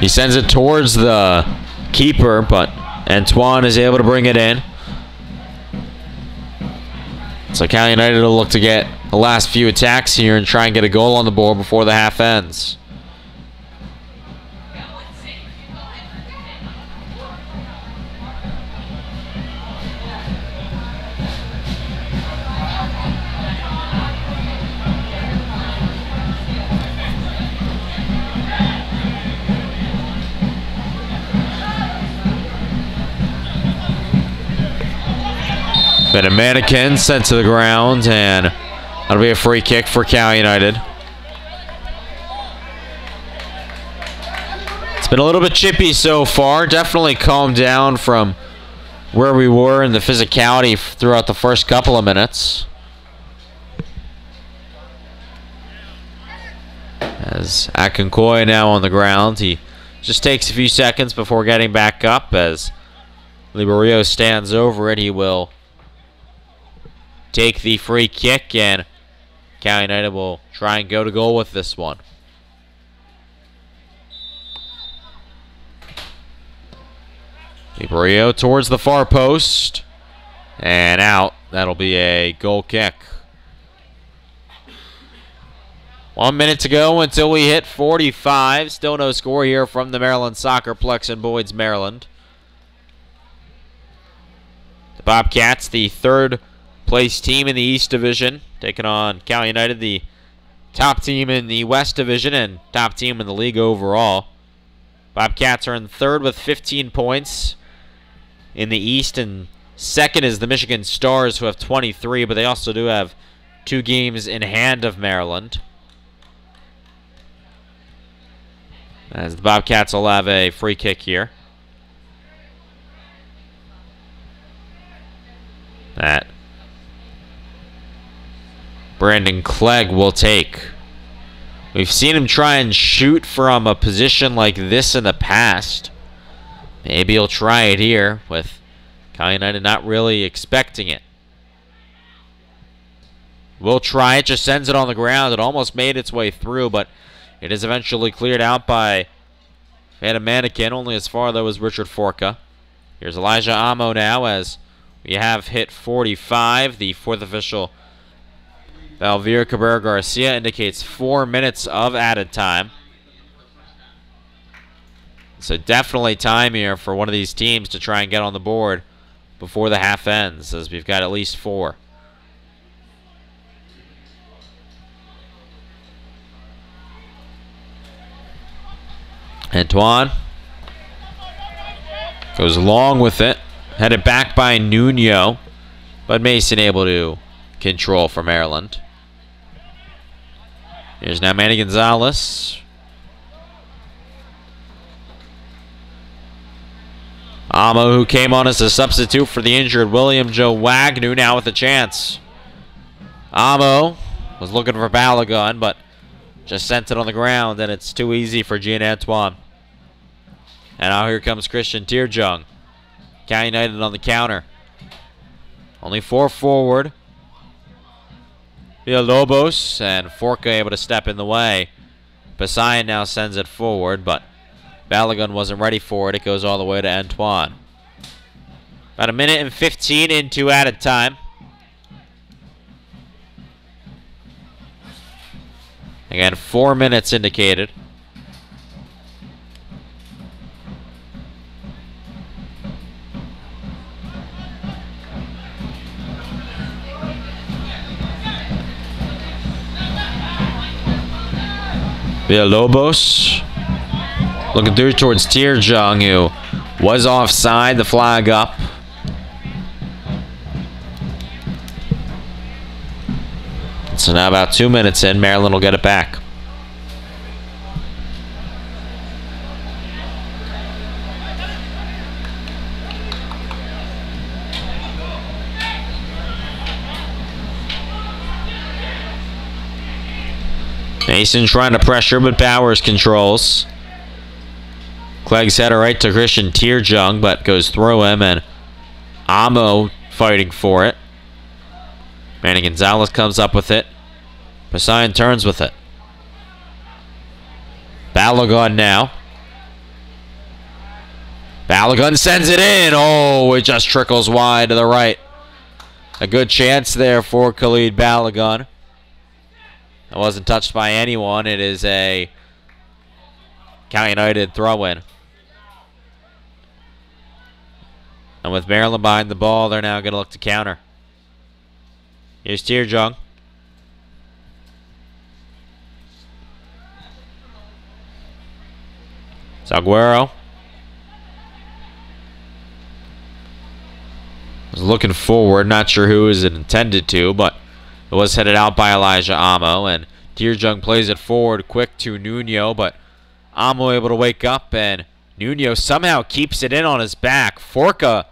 He sends it towards the keeper, but Antoine is able to bring it in. So Cal United will look to get the last few attacks here and try and get a goal on the board before the half ends. Been a mannequin sent to the ground, and that'll be a free kick for Cal United. It's been a little bit chippy so far. Definitely calmed down from where we were in the physicality throughout the first couple of minutes. As Akinkoya now on the ground. He just takes a few seconds before getting back up. As Liberio stands over it, he will take the free kick, and Cal United will try and go to goal with this one. Liberio towards the far post, and out. That'll be a goal kick. 1 minute to go until we hit 45. Still no score here from the Maryland Soccerplex in Boyd's, Maryland. The Bobcats, the 3rd place team in the East Division, taking on Cal United, the top team in the West Division and top team in the league overall. Bobcats are in 3rd with 15 points in the East, and 2nd is the Michigan Stars, who have 23, but they also do have 2 games in hand of Maryland. As the Bobcats will have a free kick here. Brandon Clegg will take. We've seen him try and shoot from a position like this in the past. Maybe he'll try it here with Cal United not really expecting it. Will try it, just sends it on the ground. It almost made its way through, but it is eventually cleared out by a mannequin. Only as far, though, as Richard Forca. Here's Elijah Amo now as we have hit 45. The fourth official, Valvira Cabrera Garcia, indicates 4 minutes of added time. So definitely time here for one of these teams to try and get on the board before the half ends, as we've got at least 4. Antoine goes long with it. Headed back by Nuno, but Mason able to control for Maryland. Here's now Manny Gonzalez. Amo, who came on as a substitute for the injured William Joe Wagner, now with a chance. Amo was looking for Balogun, but just sent it on the ground, and it's too easy for Jean Antoine. And now here comes Christian Tierjung. Cal United on the counter. Only 4 forward. Villalobos and Forca able to step in the way. Basayan now sends it forward, but Balogun wasn't ready for it. It goes all the way to Antoine. About 1:15 into added time. Again, 4 minutes indicated. Villalobos looking through towards Tierjung, who was offside. The flag up. So now about 2 minutes in, Maryland will get it back. Mason trying to pressure, but Bowers controls. Clegg's header right to Christian Tierjung, but goes through him, and Amo fighting for it. Manny Gonzalez comes up with it. Basayan turns with it. Balogun now. Balogun sends it in. Oh, it just trickles wide to the right. A good chance there for Khalid Balogun. It wasn't touched by anyone. It is a Cal United throw-in. And with Maryland behind the ball, they're now going to look to counter. Here's Tierjung. Zaguero. Was looking forward. Not sure who is it intended to, but it was headed out by Elijah Amo. And Tierjung plays it forward quick to Nuno, but Amo able to wake up, and Nuno somehow keeps it in on his back. Forca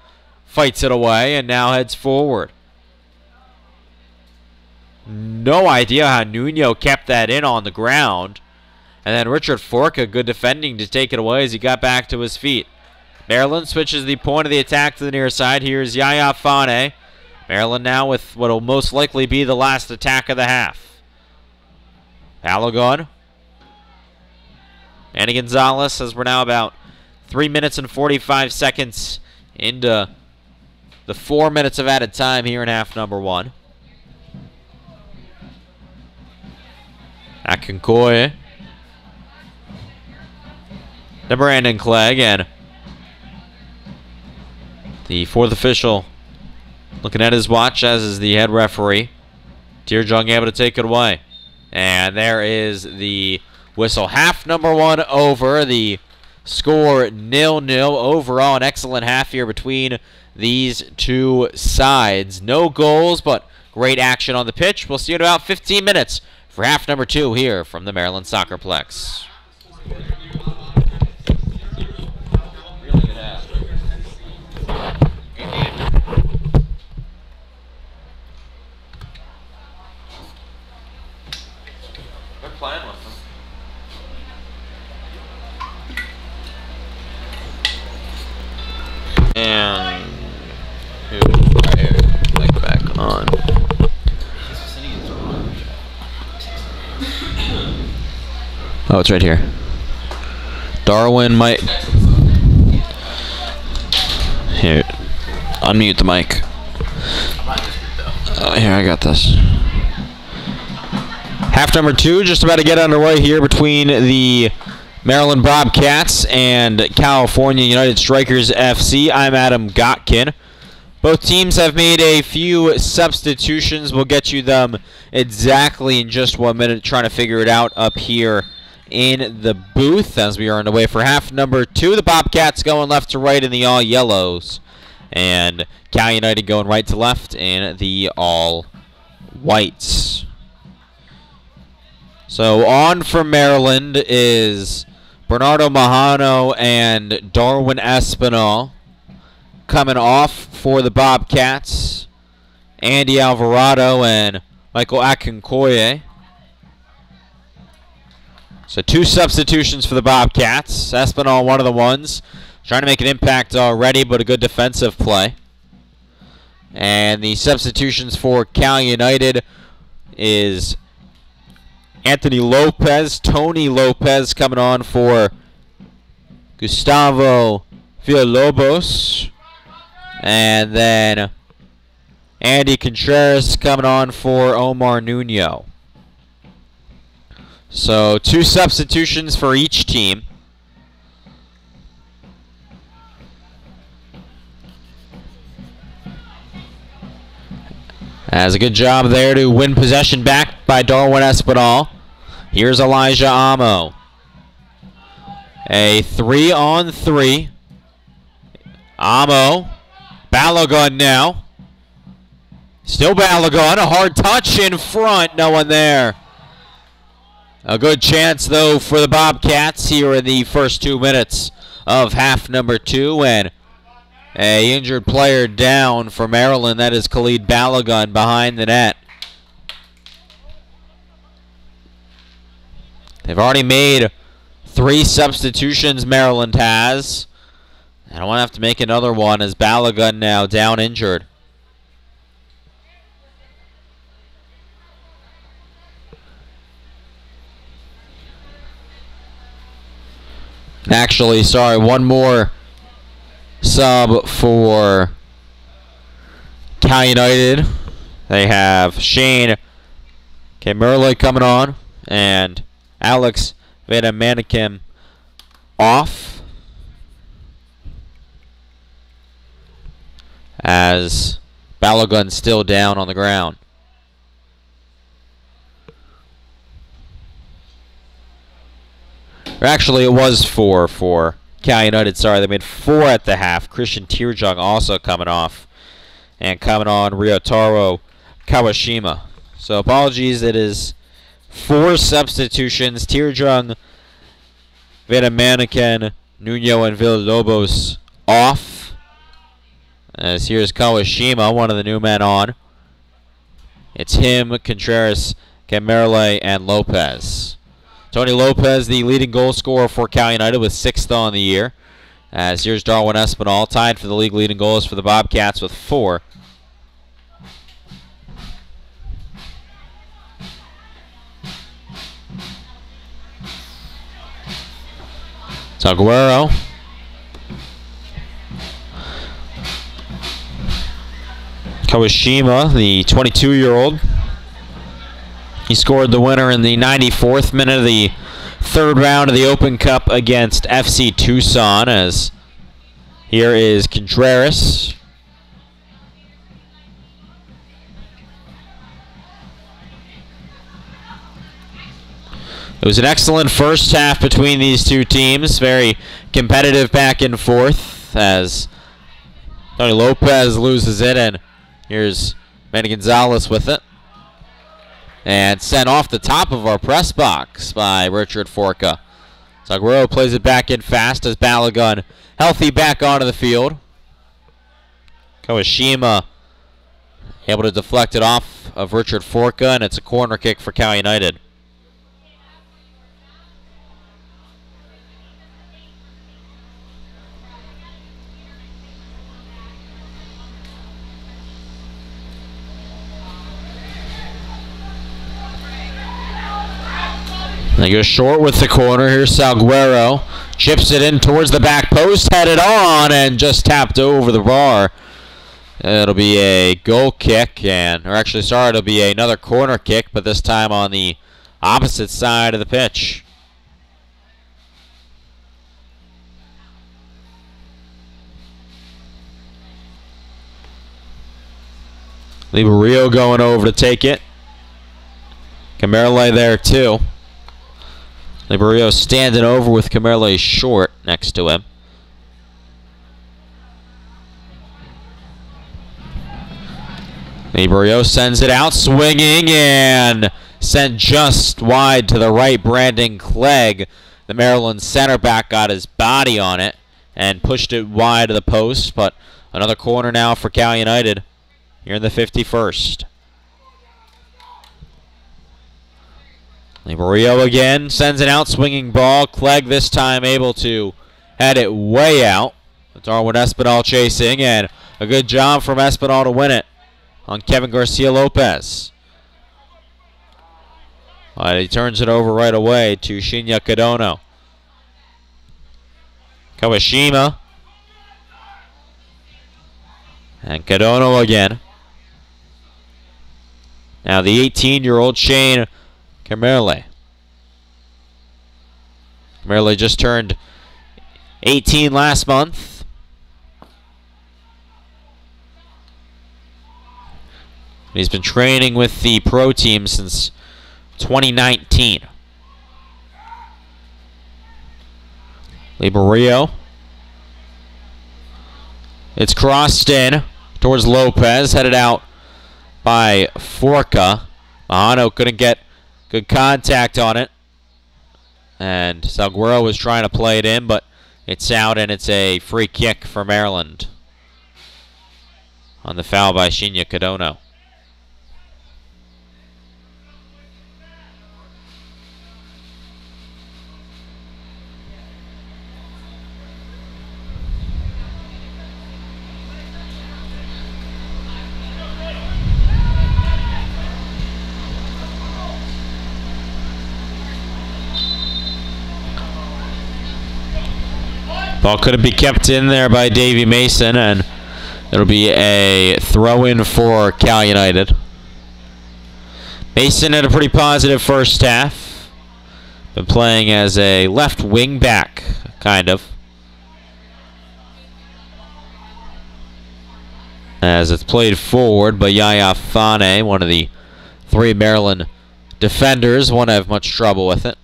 fights it away and now heads forward. No idea how Nuno kept that in on the ground. And then Richard Forca, good defending to take it away as he got back to his feet. Maryland switches the point of the attack to the near side. Here's Yaya Fane. Maryland now with what will most likely be the last attack of the half. Balogun. Manny Gonzalez, as we're now about 3 minutes and 45 seconds into the 4 minutes of added time here in half number 1. Akinkoye. To Brandon Clegg, and the fourth official looking at his watch, as is the head referee. Tierjung able to take it away. And there is the whistle. Half number 1 over. The score 0-0. Overall, an excellent half here between these two sides. No goals, but great action on the pitch. We'll see you in about 15 minutes for half number 2 here from the Maryland Soccerplex. on. Oh, it's right here. Darwin might... Here, unmute the mic. Here, I got this. Half number 2 just about to get underway here between the Maryland Bobcats and California United Strikers FC. I'm Adam Gotkin. Both teams have made a few substitutions. We'll get you them exactly in just 1 minute, trying to figure it out up here in the booth as we are underway for half number 2. The Bobcats going left to right in the all yellows, and Cal United going right to left in the all whites. So on for Maryland is Bernardo Mahano and Darwin Espinal. Coming off for the Bobcats, Andy Alvarado and Michael Akinkoye. So 2 substitutions for the Bobcats. Espinal, one of the ones. Trying to make an impact already, but a good defensive play. And the substitutions for Cal United is Anthony Lopez, Tony Lopez coming on for Gustavo Villalobos. And then Andy Contreras coming on for Omar Nuno. So 2 substitutions for each team. Has a good job there to win possession back by Darwin Espinal. Here's Elijah Amo. A 3-on-3. Amo. Balogun now. Still Balogun. A hard touch in front. No one there. A good chance, though, for the Bobcats here in the first 2 minutes of half number 2. And a injured player down for Maryland. That is Khalid Balogun behind the net. They've already made 3 substitutions, Maryland has. I don't want to have to make another one as Balogun now down injured. Actually, sorry, one more sub for Cal United. They have Shane Merle coming on and Alex Vedamanikim off, as Balogun still down on the ground. Or actually, it was 4 for Cal United. Sorry, they made 4 at the half. Christian Tearjung also coming off. And coming on, Ryotaro Kawashima. So apologies, it is 4 substitutions. Tearjung, Vedamaniken, Nuno, and Villalobos off. As here's Kawashima, one of the new men on. It's him, Contreras, Camerle, and Lopez. Tony Lopez, the leading goal scorer for Cal United, with 6th on the year. As here's Darwin Espinal, tied for the league leading goals for the Bobcats with 4. Aguero. Kawashima, the 22-year-old. He scored the winner in the 94th minute of the 3rd round of the Open Cup against FC Tucson. As here is Contreras. It was an excellent first half between these two teams. Very competitive back and forth as Tony Lopez loses it, and here's Manny Gonzalez with it. And sent off the top of our press box by Richard Forca. Aguero plays it back in fast as Balogun healthy back onto the field. Kawashima able to deflect it off of Richard Forca, and it's a corner kick for Cal United. They go short with the corner. Here's Salguero. Chips it in towards the back post. Headed on and just tapped over the bar. It'll be a goal kick. It'll be another corner kick, but this time on the opposite side of the pitch. Liberio going over to take it. Camerle there too. Liberio standing over with Camerle short next to him. Liberio sends it out, swinging, and sent just wide to the right. Brandon Clegg, the Maryland center back, got his body on it and pushed it wide of the post, but another corner now for Cal United here in the 51st. Liberio again sends it out, swinging ball. Clegg this time able to head it way out. Darwin Espinal chasing, and a good job from Espinal to win it on Kevin Garcia Lopez. He turns it over right away to Shinya Kadono. Kawashima. And Kadono again. Now the 18-year-old Shane Camerle. Camerle just turned 18 last month. He's been training with the pro team since 2019. Liberio. It's crossed in towards Lopez, headed out by Forca. Mahano couldn't get good contact on it. And Salguero was trying to play it in, but it's out, and it's a free kick for Maryland on the foul by Shinya Kadono. Ball couldn't be kept in there by Davey Mason, and it'll be a throw-in for Cal United. Mason had a pretty positive first half. Been playing as a left wing back, kind of. As it's played forward by Yaya Fane, one of the three Maryland defenders. Won't have much trouble with it.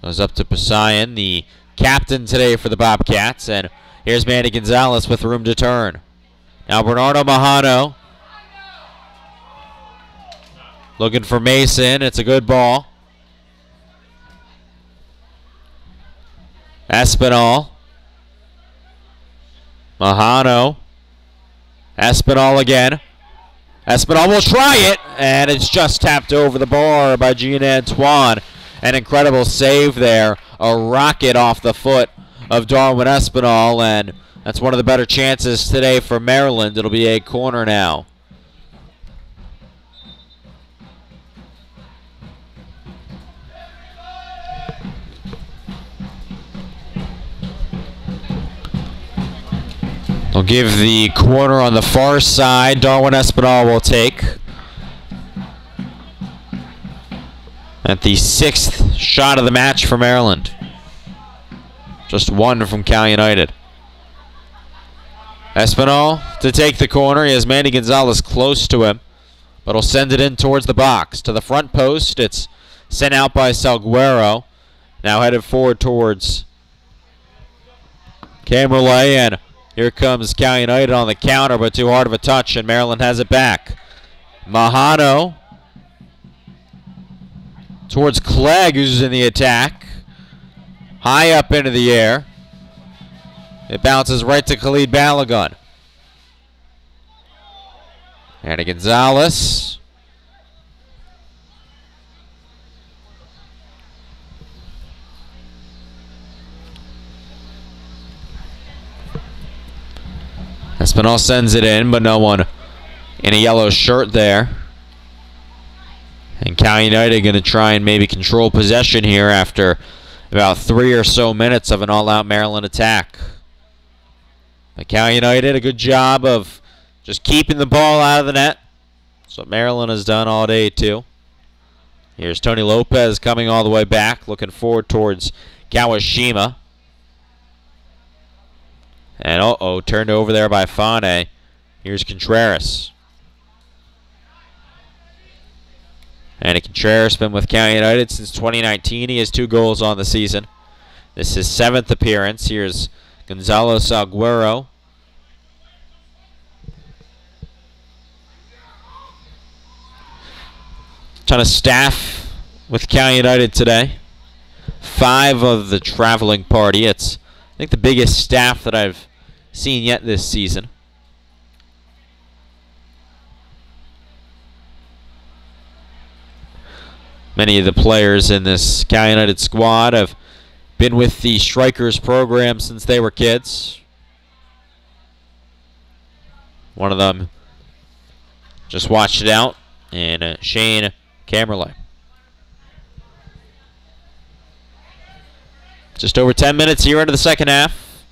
Goes up to Posayan, the captain today for the Bobcats, and here's Manny Gonzalez with room to turn. Now Bernardo Mahano looking for Mason. It's a good ball. Espinal. Mahano. Espinal again. Espinal will try it, and it's just tapped over the bar by Jean Antoine. An incredible save there. A rocket off the foot of Darwin Espinal, and that's one of the better chances today for Maryland. It'll be a corner now. They'll give the corner on the far side. Darwin Espinal will take. At the 6th shot of the match for Maryland. Just one from Cal United. Espinal to take the corner. He has Manny Gonzalez close to him, but he'll send it in towards the box. To the front post. It's sent out by Salguero. Now headed forward towards Camerle, and here comes Cal United on the counter, but too hard of a touch, and Maryland has it back. Mahano towards Clegg, who's in the attack. High up into the air. It bounces right to Khalid Balagun. And Gonzalez. Espinal sends it in, but no one in a yellow shirt there. And Cal United going to try and maybe control possession here after about 3 or so minutes of an all-out Maryland attack. But Cal United, a good job of just keeping the ball out of the net. That's what Maryland has done all day too. Here's Tony Lopez coming all the way back, looking forward towards Kawashima. And turned over there by Fane. Here's Contreras. And Contreras been with Cal United since 2019. He has 2 goals on the season. This is his 7th appearance. Here's Gonzalo Salguero. Ton of staff with Cal United today. 5 of the traveling party. It's, I think, the biggest staff that I've seen yet this season. Many of the players in this Cal United squad have been with the Strikers program since they were kids. One of them just watched it out, and Shane Camerley. Just over 10 minutes here into the second half.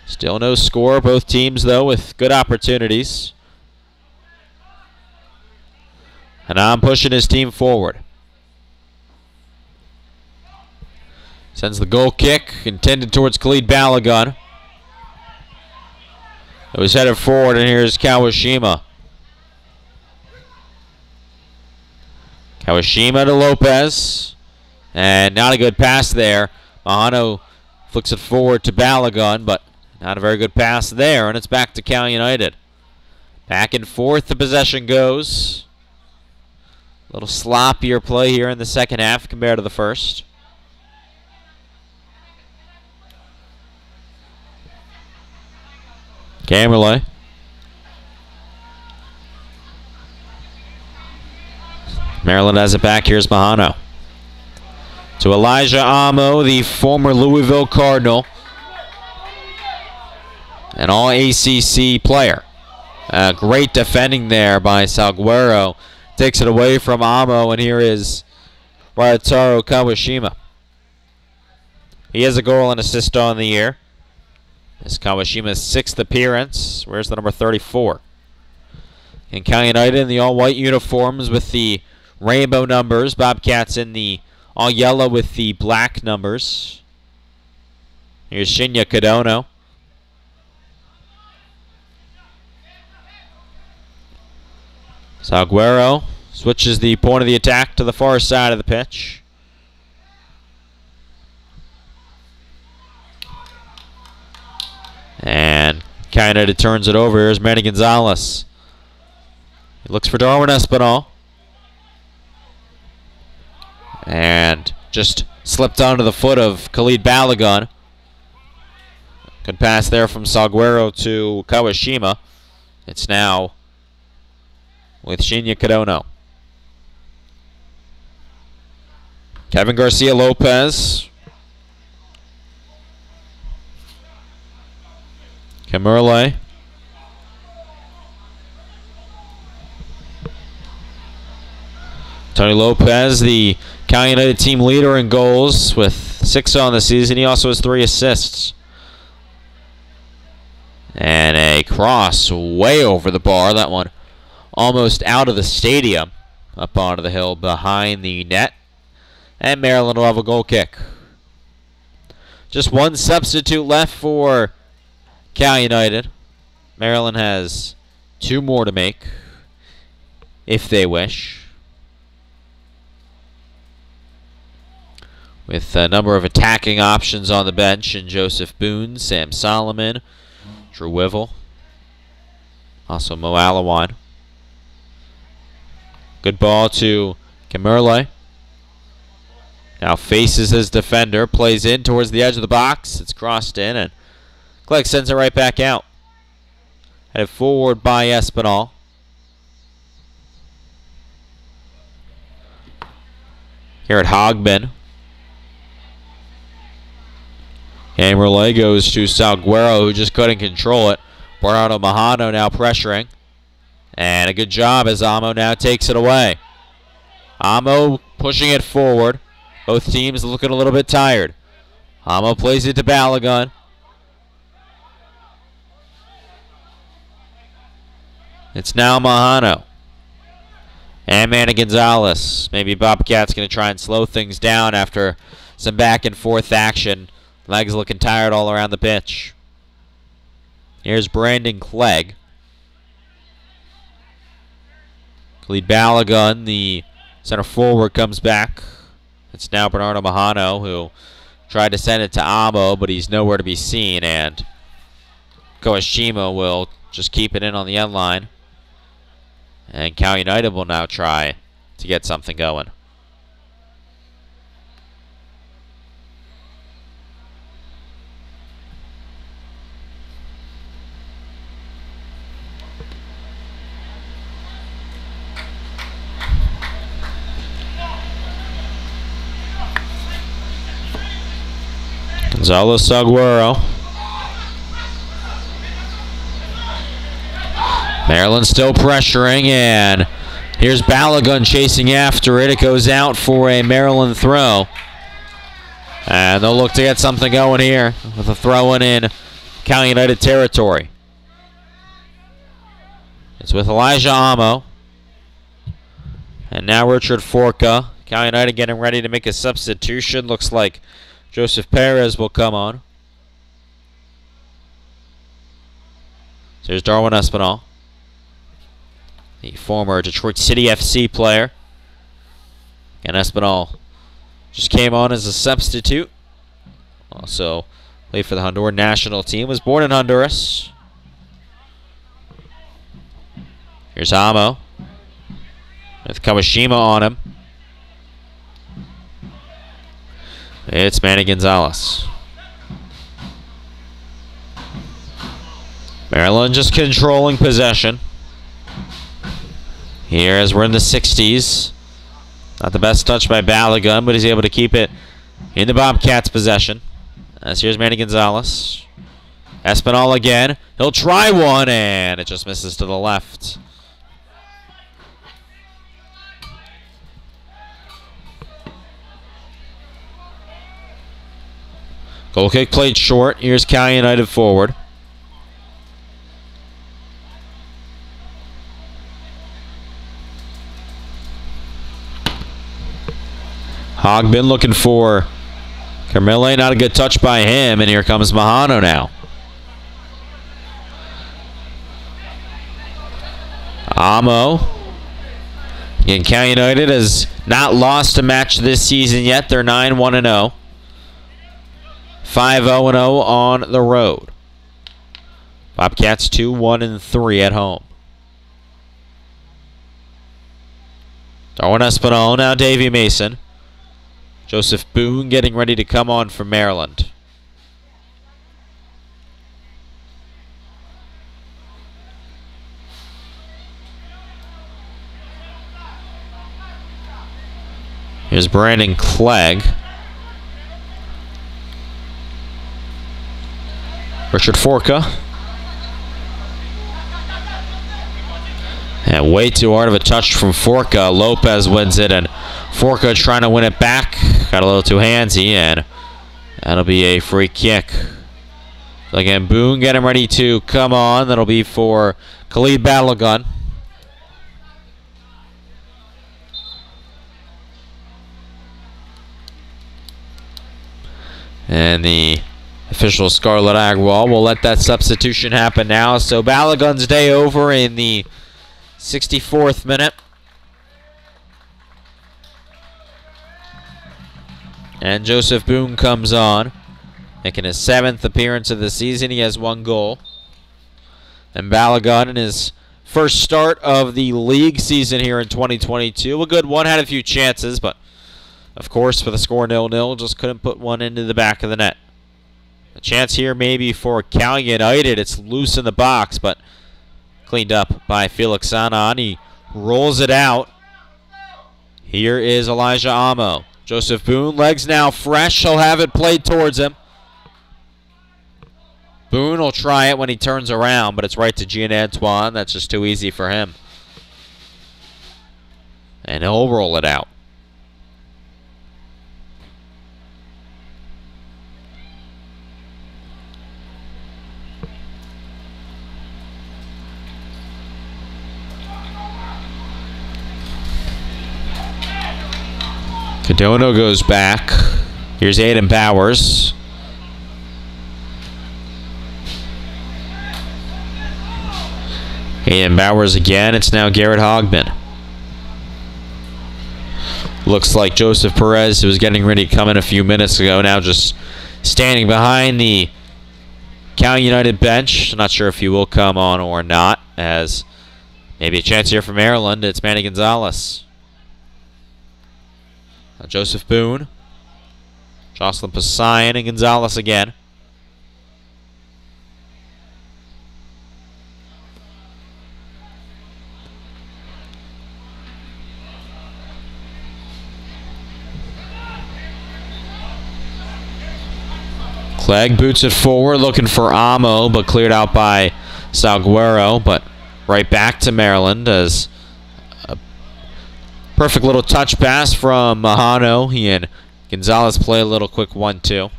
Still no score. Both teams, though, with good opportunities. And I'm pushing his team forward. Sends the goal kick intended towards Khalid Balogun. It was headed forward, and here's Kawashima. Kawashima to Lopez. And not a good pass there. Mahano flicks it forward to Balogun, but not a very good pass there, and it's back to Cal United. Back and forth the possession goes. A little sloppier play here in the second half compared to the first. Camerley. Maryland has it back. Here's Mahano. To Elijah Amo, the former Louisville Cardinal. An all-ACC player. Great defending there by Salguero. Takes it away from Amo, and here is Ryotaro Kawashima. He has a goal and assist on the year. This is Kawashima's 6th appearance. Where's the number 34? And Cal United in the all-white uniforms with the rainbow numbers. Bobcats in the all-yellow with the black numbers. Here's Shinya Kadono. Salguero switches the point of the attack to the far side of the pitch. And Cal United turns it over. Here's Manny Gonzalez. He looks for Darwin Espinal. And just slipped onto the foot of Khalid Balogun. Good pass there from Salguero to Kawashima. It's now with Shinya Kadono. Kevin Garcia Lopez. Camerley. Tony Lopez, the Cal United team leader in goals with 6 on the season. He also has 3 assists. And a cross way over the bar. That one almost out of the stadium. Up onto the hill behind the net. And Maryland will have a goal kick. Just one substitute left for Cal United. Maryland has 2 more to make if they wish. With a number of attacking options on the bench in Joseph Boone, Sam Solomon, Drew Wivel, also Mo Alawan. Good ball to Camerley. Now faces his defender, plays in towards the edge of the box. It's crossed in, and Clegg sends it right back out. Headed forward by Espinal. Here at Hogman. Camerley goes to Salguero, who just couldn't control it. Bernardo Mahano now pressuring. And a good job as Amo now takes it away. Amo pushing it forward. Both teams looking a little bit tired. Amo plays it to Balagun. It's now Mahano. And Manny Gonzalez. Maybe Bobcats going to try and slow things down after some back and forth action. Legs looking tired all around the pitch. Here's Brandon Clegg. Khalid Balagun, the center forward, comes back. It's now Bernardo Mahano, who tried to send it to Amo, but he's nowhere to be seen. And Kawashima will just keep it in on the end line. And Cal United will now try to get something going. Gonzalo Saguero. Maryland still pressuring, and here's Balagun chasing after it. It goes out for a Maryland throw. And they'll look to get something going here with a throw in Cal United territory. It's with Elijah Amo. And now Richard Forca. Cal United getting ready to make a substitution. Looks like Joseph Perez will come on. So here's Darwin Espinal, the former Detroit City FC player. And Espinal just came on as a substitute. Also played for the Honduran national team. Was born in Honduras. Here's Amo with Kawashima on him. It's Manny Gonzalez. Maryland just controlling possession. Here as we're in the 60s. Not the best touch by Balagun, but he's able to keep it in the Bobcats' possession. As here's Manny Gonzalez. Espinal again. He'll try one, and it just misses to the left. Goal kick played short. Here's Cal United forward. Hogbin looking for Carmille. Not a good touch by him. And here comes Mahano now. Amo. Again, Cal United has not lost a match this season yet. They're 9-1-0. 5-0-0 on the road. Bobcats 2-1-3 at home. Darwin Espinal, now Davey Mason. Joseph Boone getting ready to come on for Maryland. Here's Brandon Clegg. Richard Forca. And way too hard of a touch from Forca. Lopez wins it, and Forca trying to win it back. Got a little too handsy, and that'll be a free kick. Again, Boone getting ready to come on. That'll be for Khalid Balagun. And the official Scarlett Agrawal will let that substitution happen now. So Balagun's day over in the 64th minute. And Joseph Boone comes on, making his 7th appearance of the season. He has 1 goal. And Balagun in his first start of the league season here in 2022. A good one, had a few chances, but of course for the score 0-0, just couldn't put one into the back of the net. A chance here maybe for Cal United. It's loose in the box, but cleaned up by Felix Sanan. He rolls it out. Here is Elijah Amo. Joseph Boone, legs now fresh. He'll have it played towards him. Boone will try it when he turns around, but it's right to Gian Antoine. That's just too easy for him. And he'll roll it out. Cadona goes back. Here's Aiden Bowers. Aiden Bowers again. It's now Garrett Hogman. Looks like Joseph Perez, who was getting ready to come in a few minutes ago, now just standing behind the Cal United bench. Not sure if he will come on or not, as maybe a chance here for Maryland. It's Manny Gonzalez. Joseph Boone, Jocelyn Poseidon, and Gonzalez again. Clegg boots it forward, looking for Amo, but cleared out by Salguero. But right back to Maryland as perfect little touch pass from Mahano. He and Gonzalez play a little quick 1-2.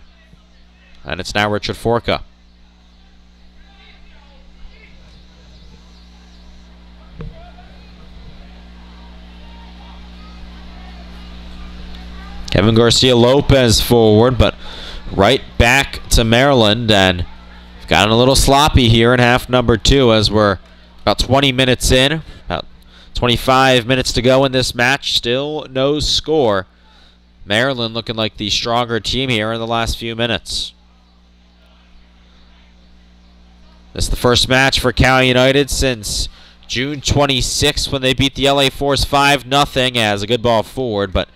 And it's now Richard Forca. Kevin Garcia Lopez forward, but right back to Maryland. And we've gotten a little sloppy here in half number 2 as we're about 20 minutes in. About 25 minutes to go in this match. Still no score. Maryland looking like the stronger team here in the last few minutes. This is the first match for Cal United since June 26th when they beat the LA Force 5-0 as a good ball forward. But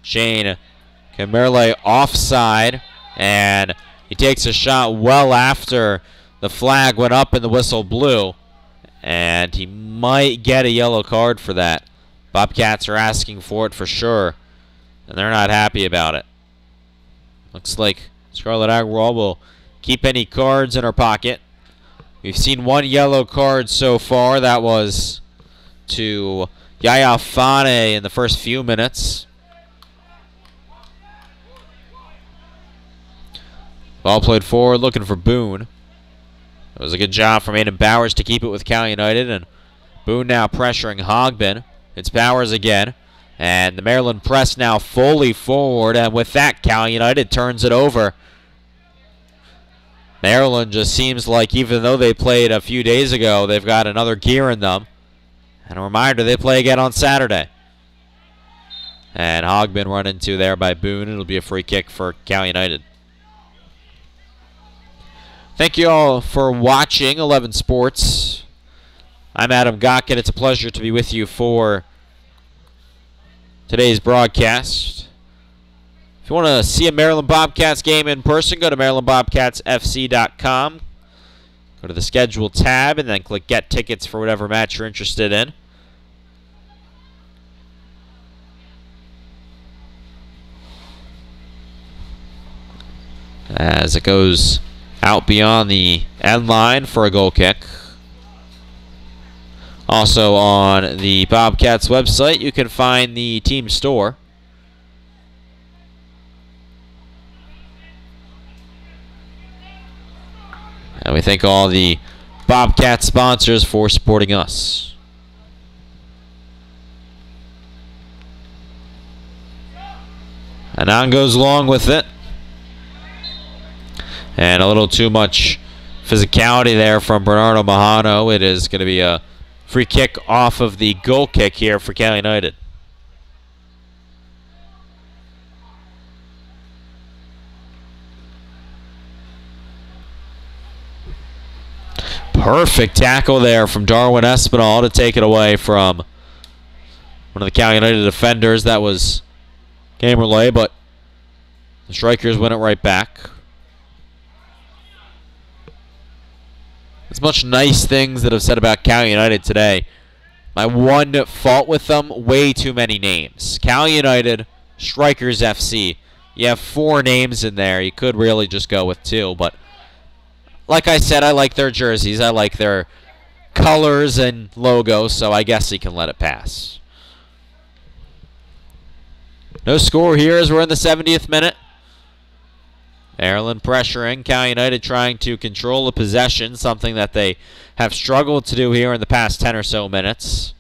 Shane Camerle offside, and he takes a shot well after the flag went up and the whistle blew. And he might get a yellow card for that. Bobcats are asking for it for sure, and they're not happy about it. Looks like Scarlett Agrawal will keep any cards in her pocket. We've seen one yellow card so far. That was to Yaya Fane in the first few minutes. Ball played forward, looking for Boone. It was a good job from Aiden Bowers to keep it with Cal United, and Boone now pressuring Hogben. It's Bowers again, and the Maryland press now fully forward, and with that, Cal United turns it over. Maryland just seems like, even though they played a few days ago, they've got another gear in them. And a reminder, they play again on Saturday. And Hogben run into there by Boone. It'll be a free kick for Cal United. Thank you all for watching 11 Sports. I'm Adam Gotkin. It's a pleasure to be with you for today's broadcast. If you want to see a Maryland Bobcats game in person, go to MarylandBobcatsFC.com. Go to the Schedule tab and then click Get Tickets for whatever match you're interested in. As it goes out beyond the end line for a goal kick. Also on the Bobcats website, you can find the team store. And we thank all the Bobcat sponsors for supporting us. And on goes along with it. And a little too much physicality there from Bernardo Mahano. It is going to be a free kick off of the goal kick here for Cal United. Perfect tackle there from Darwin Espinal to take it away from one of the Cal United defenders. That was Gamerley, but the Strikers win it right back. As much nice things that I've said about Cal United today. My one fault with them, way too many names. Cal United, Strikers FC. You have 4 names in there. You could really just go with 2, but like I said, I like their jerseys. I like their colors and logos, so I guess you can let it pass. No score here as we're in the 70th minute. Maryland pressuring. Cal United trying to control the possession, something that they have struggled to do here in the past 10 or so minutes.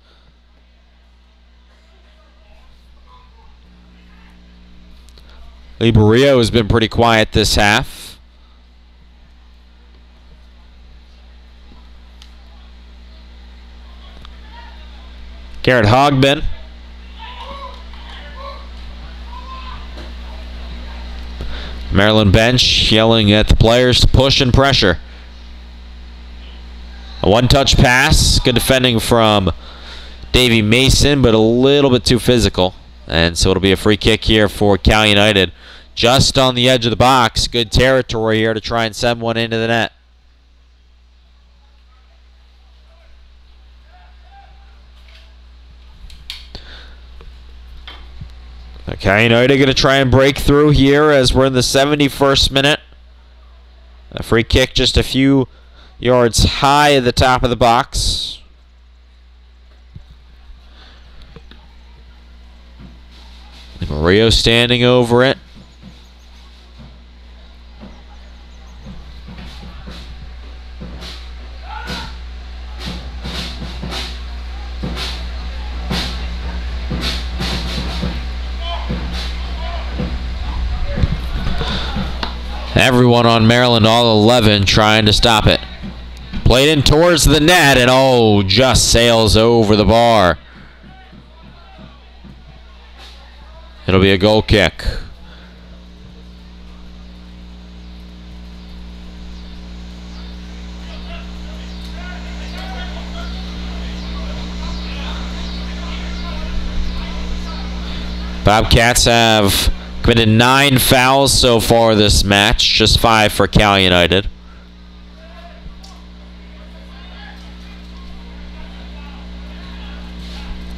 Liberio has been pretty quiet this half. Garrett Hogman. Maryland bench yelling at the players to push and pressure. A one-touch pass. Good defending from Davey Mason, but a little bit too physical. And so it'll be a free kick here for Cal United. Just on the edge of the box. Good territory here to try and send one into the net. Cal United going to try and break through here as we're in the 71st minute. A free kick just a few yards high at the top of the box. Mario standing over it. Everyone on Maryland, all 11, trying to stop it. Played in towards the net, and oh, just sails over the bar. It'll be a goal kick. Bobcats have committed 9 fouls so far this match, just 5 for Cal United.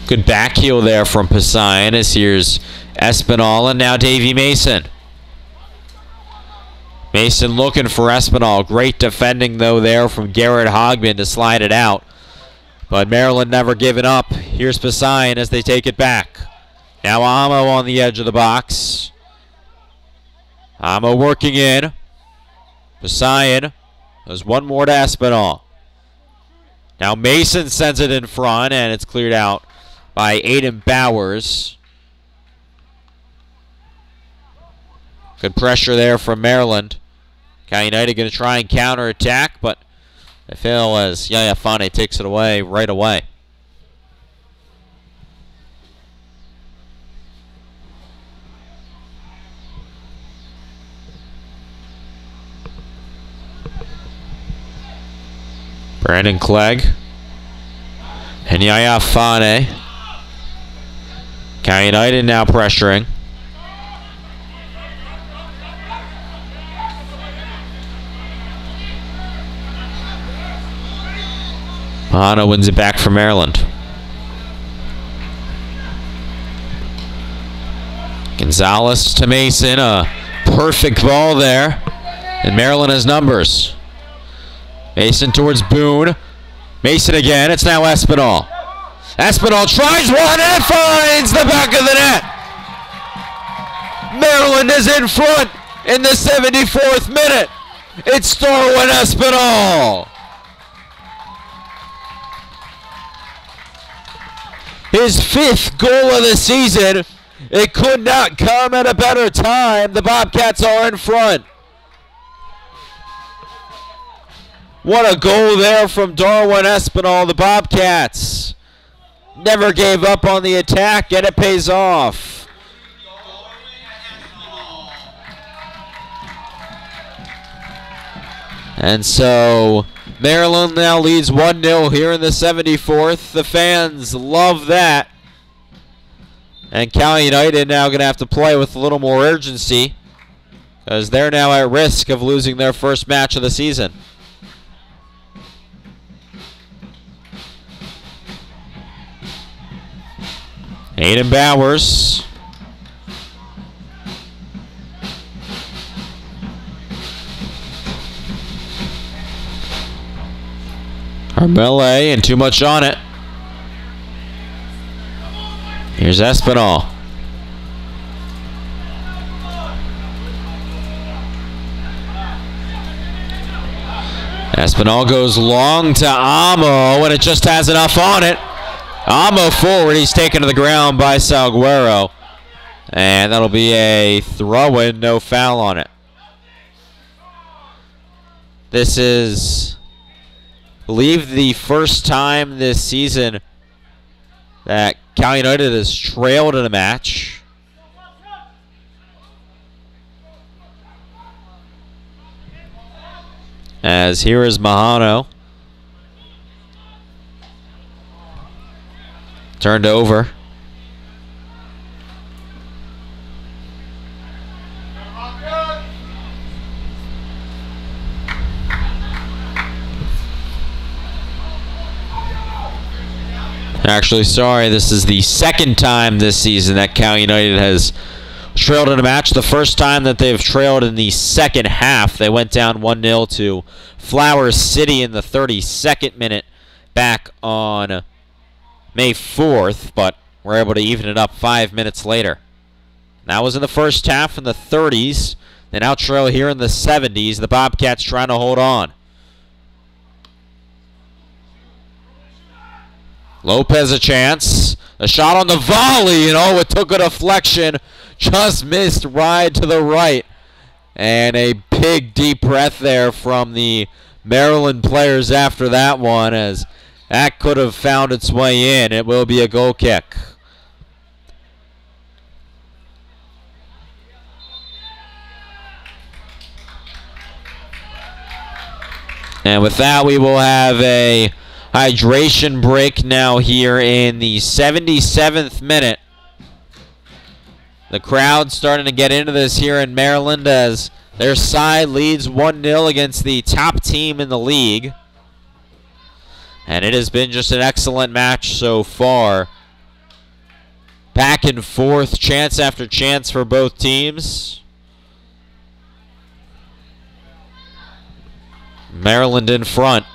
Good back heel there from Poseidon as here's Espinal and now Davey Mason. Mason looking for Espinal. Great defending though there from Garrett Hogman to slide it out. But Maryland never giving up. Here's Poseidon as they take it back. Now Amo on the edge of the box. Amo working in. Poseidon. There's one more to Espinal. Now Mason sends it in front and it's cleared out by Aiden Bowers. Good pressure there from Maryland. Cal United going to try and counterattack, but they fail as Yaya Fane takes it away right away. Brandon Clegg and Yaya Fane. Cal United now pressuring. Mahana wins it back for Maryland. Gonzalez to Mason, a perfect ball there. And Maryland has numbers. Mason towards Boone. Mason again, it's now Espinal. Espinal tries one and finds the back of the net. Maryland is in front in the 74th minute. It's Darwin Espinal. His 5th goal of the season. It could not come at a better time. The Bobcats are in front. What a goal there from Darwin Espinal. The Bobcats never gave up on the attack, and it pays off. And so Maryland now leads 1-0 here in the 74th. The fans love that. And Cal United now going to have to play with a little more urgency because they're now at risk of losing their first match of the season. Aiden Bowers. Arbele and too much on it. Here's Espinal. Espinal goes long to Amo, and it just has enough on it. Amo forward, he's taken to the ground by Salguero. And that'll be a throw-in, no foul on it. This is, I believe, the first time this season that Cal United has trailed in a match. As here is Mahano. Turned over. Actually, sorry, this is the second time this season that Cal United has trailed in a match. The first time that they've trailed in the second half. They went down 1-0 to Flower City in the 32nd minute back on May 4th, but were able to even it up 5 minutes later. That was in the first half in the 30s. They now trail here in the 70s. The Bobcats trying to hold on. Lopez a chance. A shot on the volley, and oh, it took a deflection. Just missed wide to the right. And a big deep breath there from the Maryland players after that one, as that could have found its way in. It will be a goal kick. And with that, we will have a hydration break now here in the 77th minute. The crowd starting to get into this here in Maryland as their side leads 1-0 against the top team in the league. And it has been just an excellent match so far. Back and forth, chance after chance for both teams. Maryland in front.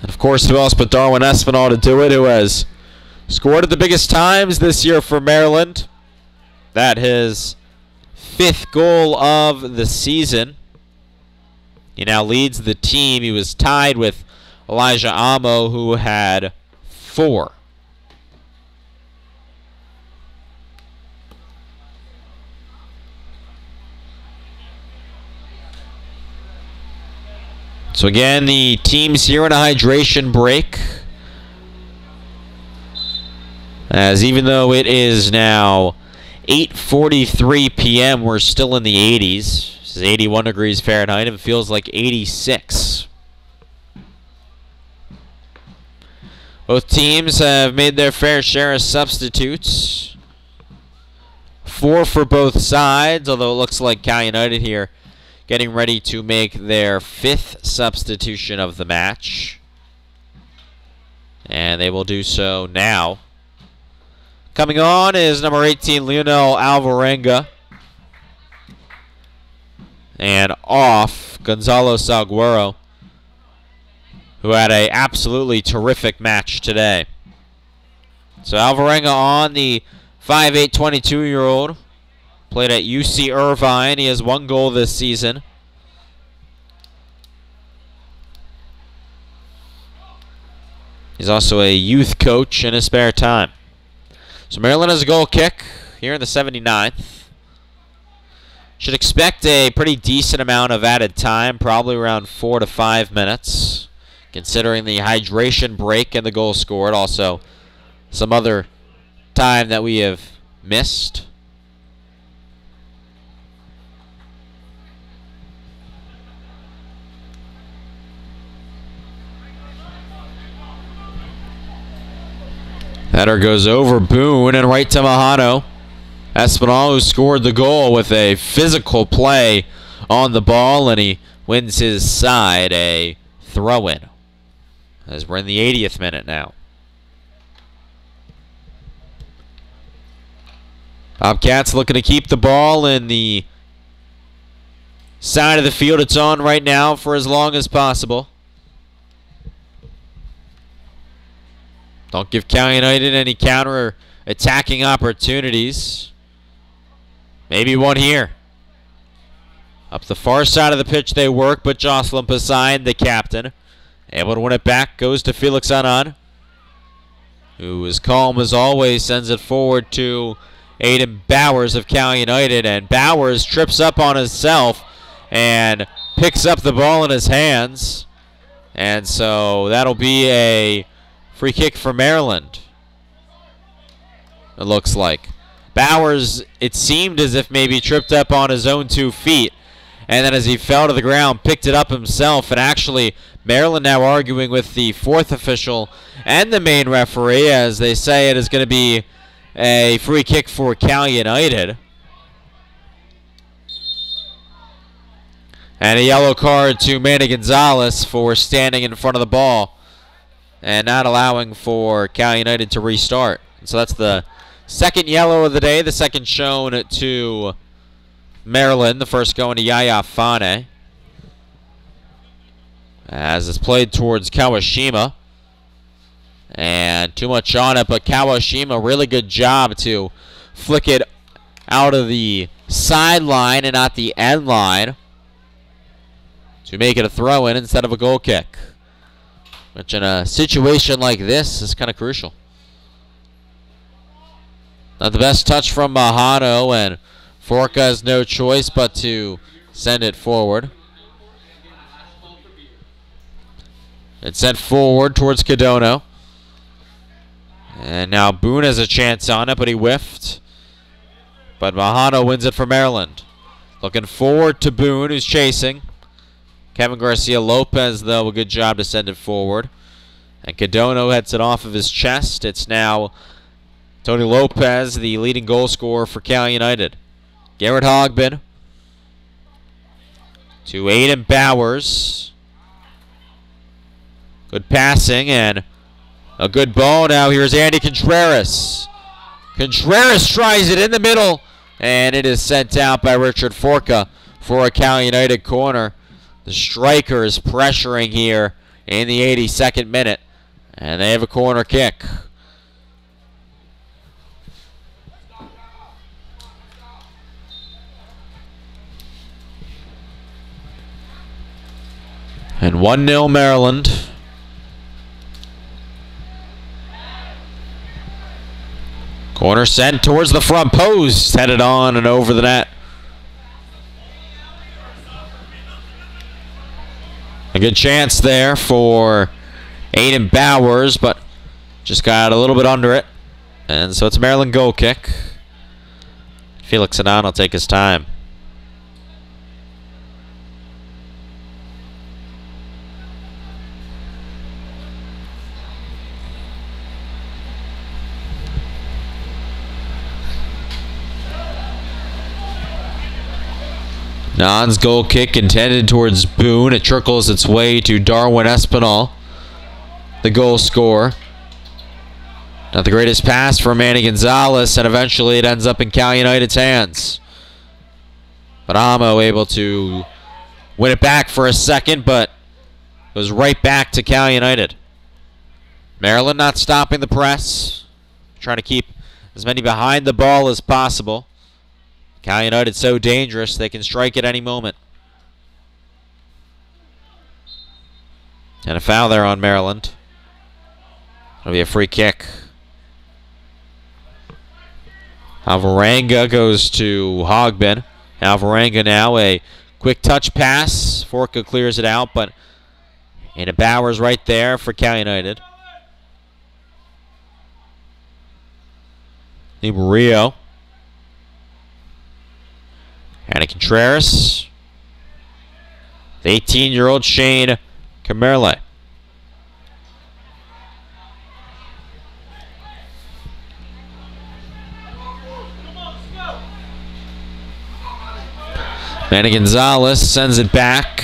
And of course, who else but Darwin Espinal to do it, who has scored at the biggest times this year for Maryland. That his 5th goal of the season. He now leads the team. He was tied with Elijah Amo, who had 4. So again, the team's here in a hydration break. As even though it is now 8:43 p.m., we're still in the 80s. This is 81 degrees Fahrenheit. It feels like 86. Both teams have made their fair share of substitutes. 4 for both sides, although it looks like Cal United here getting ready to make their 5th substitution of the match. And they will do so now. Coming on is number 18, Leonel Alvarenga. And off, Gonzalo Salguero, who had an absolutely terrific match today. So Alvarenga on, the 5'8", 22-year-old. Played at UC Irvine. He has 1 goal this season. He's also a youth coach in his spare time. So Maryland has a goal kick here in the 79th. Should expect a pretty decent amount of added time, probably around 4 to 5 minutes, considering the hydration break and the goal scored. Also, some other time that we have missed. Header goes over Boone and right to Mahano. Espinal, who scored the goal with a physical play on the ball, and he wins his side a throw-in. As we're in the 80th minute now. Bobcats looking to keep the ball in the side of the field it's on right now for as long as possible. Don't give Cal United any counter-attacking opportunities. Maybe one here. Up the far side of the pitch they work, but Jocelyn Poseidon, the captain, able to win it back, goes to Felix Anand, who is calm as always, sends it forward to Aiden Bowers of Cal United, and Bowers trips up on himself and picks up the ball in his hands, and so that'll be a free kick for Maryland, it looks like. Bowers, it seemed as if maybe tripped up on his own 2 feet, and then as he fell to the ground, picked it up himself. And actually, Maryland now arguing with the 4th official and the main referee, as they say it is going to be a free kick for Cal United. And a yellow card to Manny Gonzalez for standing in front of the ball and not allowing for Cal United to restart. So that's the second yellow of the day, the second shown to Maryland, the first going to Yaya Fane. As it's played towards Kawashima. And too much on it, but Kawashima, really good job to flick it out of the sideline and not the end line to make it a throw-in instead of a goal kick, which in a situation like this is kind of crucial. Not the best touch from Mahano, and Forca has no choice but to send it forward. It's sent forward towards Cadono. And now Boone has a chance on it, but he whiffed. But Mahano wins it for Maryland. Looking forward to Boone, who's chasing. Kevin Garcia Lopez, though, a good job to send it forward. And Cadono heads it off of his chest. It's now Tony Lopez, the leading goal scorer for Cal United. Garrett Hogbin to Aiden Bowers. Good passing and a good ball. Now here's Andy Contreras. Contreras tries it in the middle, and it is sent out by Richard Forca for a Cal United corner. The strikers pressuring here in the 82nd minute, and they have a corner kick. And 1-0 Maryland. Corner sent towards the front post, headed on and over the net. A good chance there for Aiden Bowers, but just got a little bit under it. And so it's a Maryland goal kick. Felix Anand will take his time. Non's goal kick intended towards Boone. It trickles its way to Darwin Espinal, the goal scorer. Not the greatest pass for Manny Gonzalez, and eventually it ends up in Cal United's hands. But Amo able to win it back for a second, but goes right back to Cal United. Maryland not stopping the press, trying to keep as many behind the ball as possible. Cal United so dangerous, they can strike at any moment. And a foul there on Maryland. It'll be a free kick. Alvarenga goes to Hogbin. Alvarenga now, a quick touch pass. Forca clears it out, but Aiden Bowers right there for Cal United. Di Mario. Andy Contreras. The 18-year-old Shane Camerle. Manny Gonzalez sends it back.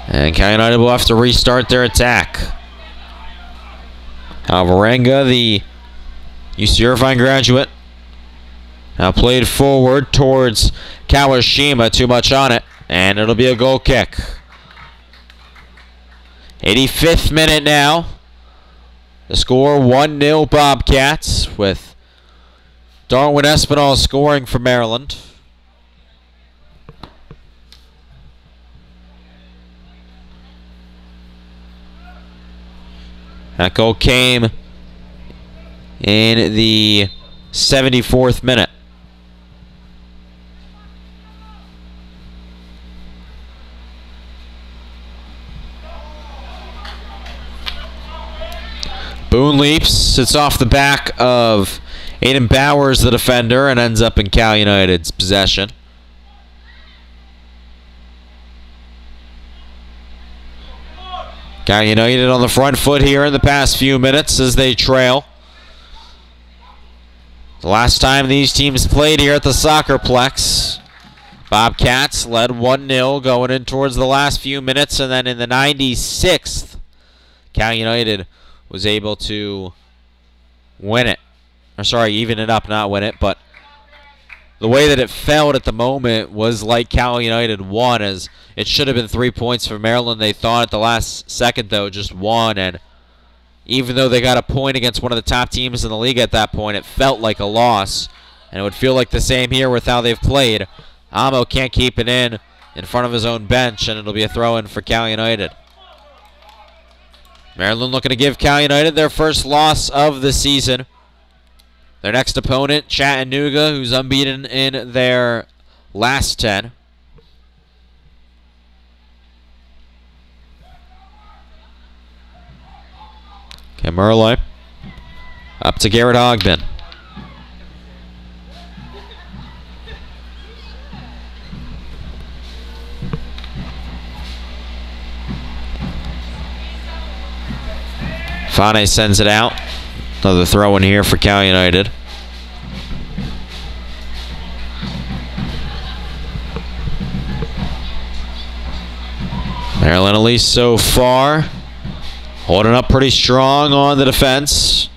And Cal United will have to restart their attack. Alvarenga, the UC Irvine graduate, now played forward towards Kawashima. Too much on it, and it'll be a goal kick. 85th minute now. The score 1-0 Bobcats, with Darwin Espinal scoring for Maryland. That goal came in the 74th minute. Boone leaps. It's off the back of Aiden Bowers, the defender, and ends up in Cal United's possession. Cal United on the front foot here in the past few minutes as they trail. The last time these teams played here at the Soccerplex, Bobcats led 1-0 going in towards the last few minutes, and then in the 96th, Cal United was able to win it. Or sorry, even it up, not win it, but the way that it felt at the moment was like Cal United won, as it should have been 3 points for Maryland. They thought at the last second, though, just won, and even though they got a point against one of the top teams in the league at that point, it felt like a loss, and it would feel like the same here with how they've played. Amo can't keep it in front of his own bench, and it'll be a throw-in for Cal United. Maryland looking to give Cal United their first loss of the season. Their next opponent, Chattanooga, who's unbeaten in their last 10. Okay, Merle up to Garrett Ogden. Fane sends it out. Another throw in here for Cal United. Maryland, at least so far, holding up pretty strong on the defense.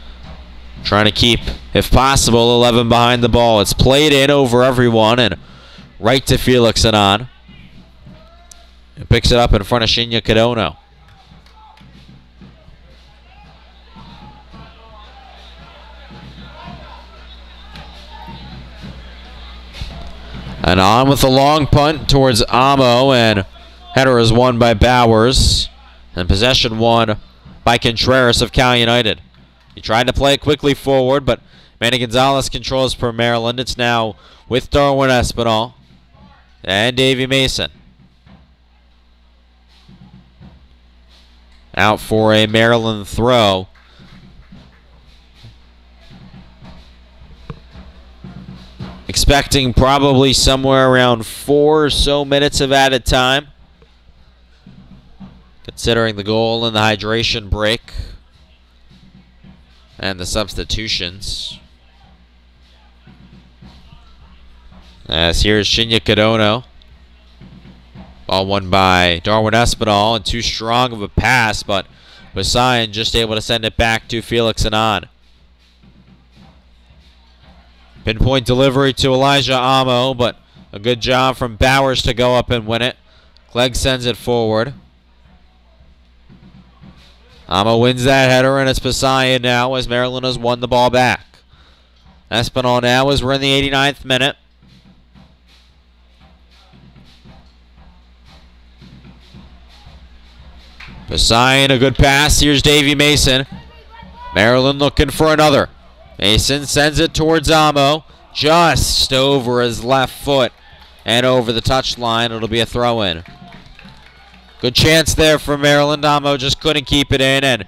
Trying to keep, if possible, 11 behind the ball. It's played in over everyone and right to Felix Anon. He picks it up in front of Shinya Kadono. And on with the long punt towards Amo, and header is won by Bowers, and possession won by Contreras of Cal United. He tried to play it quickly forward, but Manny Gonzalez controls for Maryland. It's now with Darwin Espinal and Davey Mason. Out for a Maryland throw. Expecting probably somewhere around 4 or so minutes of added time, considering the goal and the hydration break and the substitutions. As here's Shinya Kadono. Ball won by Darwin Espinal, and too strong of a pass, but Basayan just able to send it back to Felix Anon. Pinpoint delivery to Elijah Amo, but a good job from Bowers to go up and win it. Clegg sends it forward. Amo wins that header, and it's Basayan now as Maryland has won the ball back. Espinal now as we're in the 89th minute. Basayan, a good pass. Here's Davey Mason. Maryland looking for another. Mason sends it towards Amo, just over his left foot and over the touchline. It'll be a throw-in. Good chance there for Maryland. Amo just couldn't keep it in, and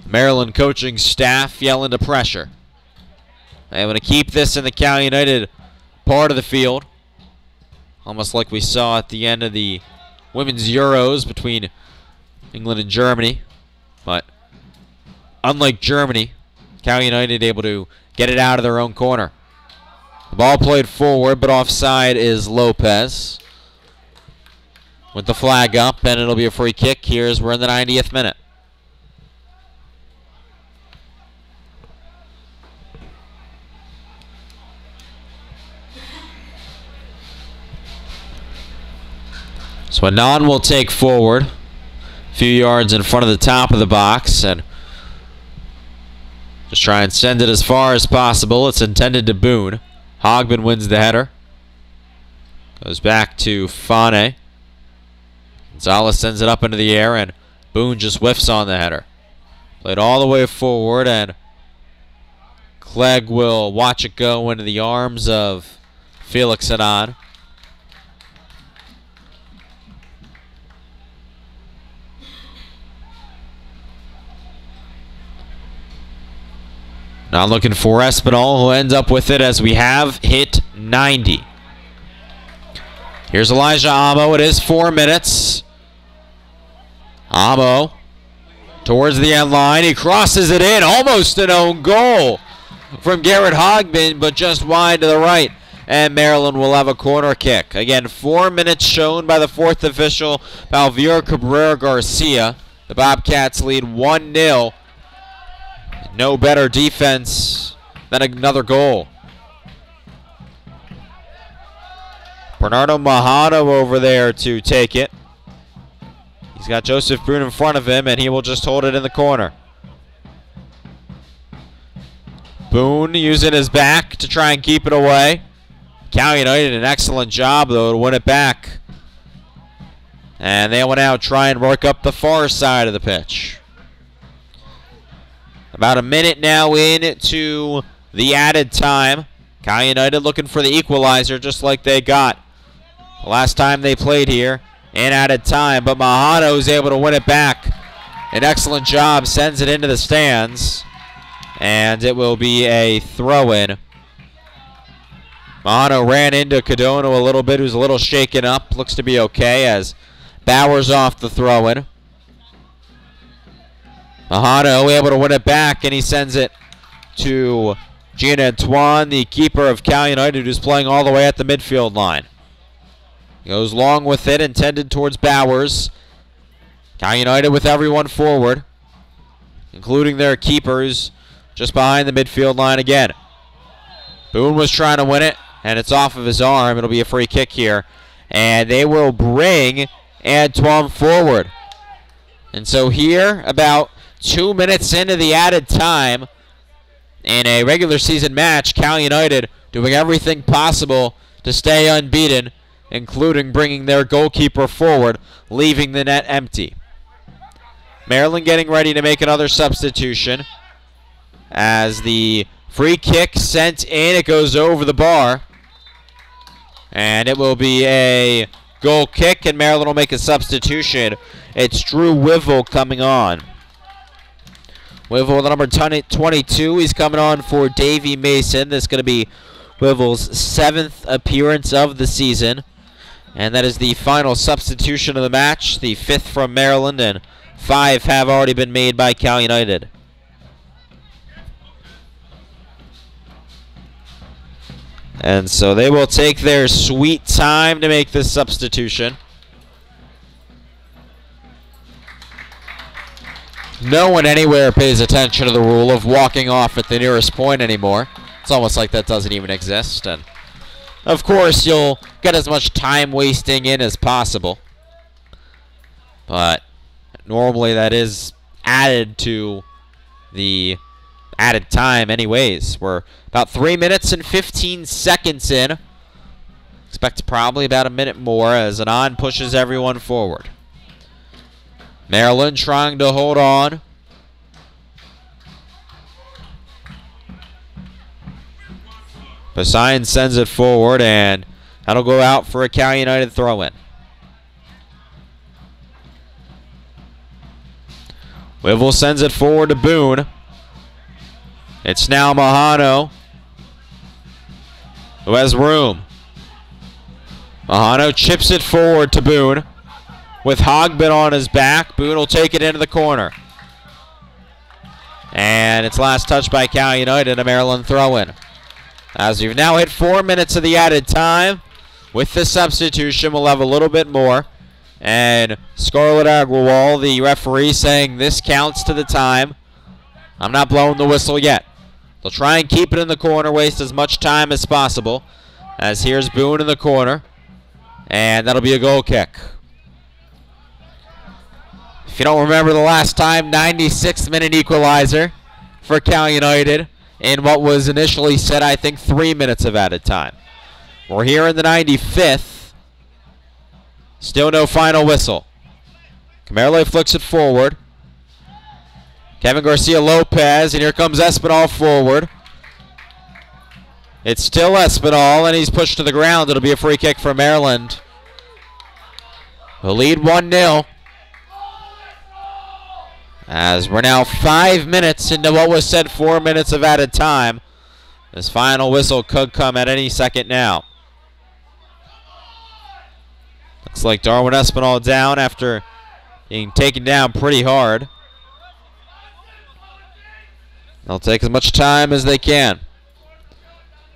Maryland coaching staff yelling to pressure. They want to keep this in the Cal United part of the field, almost like we saw at the end of the Women's Euros between England and Germany, but unlike Germany, Cal United able to get it out of their own corner. The ball played forward, but offside is Lopez. With the flag up, and it'll be a free kick here as we're in the 90th minute. So Anon will take forward a few yards in front of the top of the box and just try and send it as far as possible. It's intended to Boone. Hogman wins the header. Goes back to Fane. Gonzalez sends it up into the air, and Boone just whiffs on the header. Played all the way forward, and Clegg will watch it go into the arms of Felix Adan. Now looking for Espinal, who ends up with it as we have hit 90. Here's Elijah Amo. It is 4 minutes. Amo towards the end line. He crosses it in. Almost an own goal from Garrett Hogman, but just wide to the right. And Maryland will have a corner kick. Again, 4 minutes shown by the fourth official, Valvira Cabrera Garcia. The Bobcats lead 1-0. No better defense than another goal. Bernardo Mahano over there to take it. He's got Joseph Boone in front of him, and he will just hold it in the corner. Boone using his back to try and keep it away. Cal United an excellent job, though, to win it back. And they will now try and work up the far side of the pitch. About a minute now into the added time. Cal United looking for the equalizer just like they got the last time they played here in added time. But Mahano is able to win it back. An excellent job, sends it into the stands. And it will be a throw-in. Mahano ran into Cadona a little bit, who's a little shaken up. Looks to be okay as Bowers off the throw-in. Mahano able to win it back, and he sends it to Jean-Antoine, the keeper of Cal United, who's playing all the way at the midfield line. Goes long with it, intended towards Bowers. Cal United with everyone forward, including their keepers, just behind the midfield line again. Boone was trying to win it, and it's off of his arm. It'll be a free kick here, and they will bring Antoine forward. And so here, about 2 minutes into the added time in a regular season match, Cal United doing everything possible to stay unbeaten, including bringing their goalkeeper forward, leaving the net empty. Maryland getting ready to make another substitution as the free kick sent in. It goes over the bar, and it will be a goal kick, and Maryland will make a substitution. It's Drew Wivel coming on. Wivel with the number 22. He's coming on for Davey Mason. This is going to be Wivel's 7th appearance of the season. And that is the final substitution of the match. The 5th from Maryland, and 5 have already been made by Cal United. And so they will take their sweet time to make this substitution. No one anywhere pays attention to the rule of walking off at the nearest point anymore. It's almost like that doesn't even exist. And of course, you'll get as much time wasting in as possible. But normally that is added to the added time anyways. We're about 3 minutes and 15 seconds in. Expect probably about a minute more as Anon pushes everyone forward. Maryland trying to hold on. Poseidon sends it forward, and that'll go out for a Cal United throw-in. Wivel sends it forward to Boone. It's now Mahano, who has room. Mahano chips it forward to Boone. With Hogbin on his back, Boone will take it into the corner. And it's last touched by Cal United, a Maryland throw-in. As we've now hit 4 minutes of the added time, with the substitution, we'll have a little bit more. And Scarlett Agrawal, the referee, saying this counts to the time. I'm not blowing the whistle yet. They'll try and keep it in the corner, waste as much time as possible. As here's Boone in the corner. And that'll be a goal kick. If you don't remember the last time, 96th minute equalizer for Cal United in what was initially said, I think, 3 minutes of added time. We're here in the 95th. Still no final whistle. Camarle flicks it forward. Kevin Garcia Lopez, and here comes Espinal forward. It's still Espinal, and he's pushed to the ground. It'll be a free kick for Maryland. We'll lead 1-0. As we're now 5 minutes into what was said 4 minutes of added time. This final whistle could come at any second now. Looks like Darwin Espinal down after being taken down pretty hard. They'll take as much time as they can.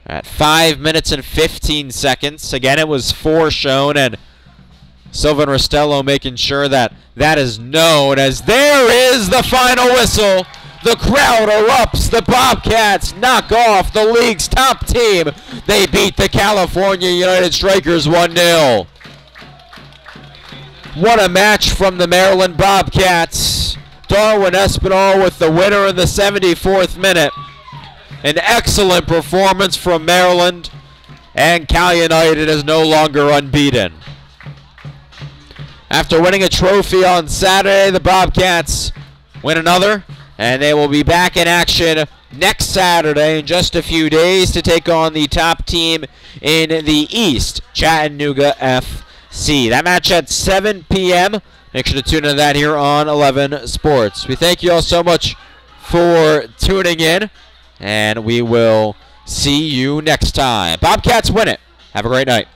At 5 minutes and 15 seconds. Again, it was 4 shown, and Sylvan Rostello making sure that that is known, as there is the final whistle. The crowd erupts. The Bobcats knock off the league's top team. They beat the California United Strikers 1-0. What a match from the Maryland Bobcats. Darwin Espinal with the winner in the 74th minute. An excellent performance from Maryland, and Cal United is no longer unbeaten. After winning a trophy on Saturday, the Bobcats win another, and they will be back in action next Saturday in just a few days to take on the top team in the East, Chattanooga FC. That match at 7 p.m. Make sure to tune into that here on 11 Sports. We thank you all so much for tuning in, and we will see you next time. Bobcats win it. Have a great night.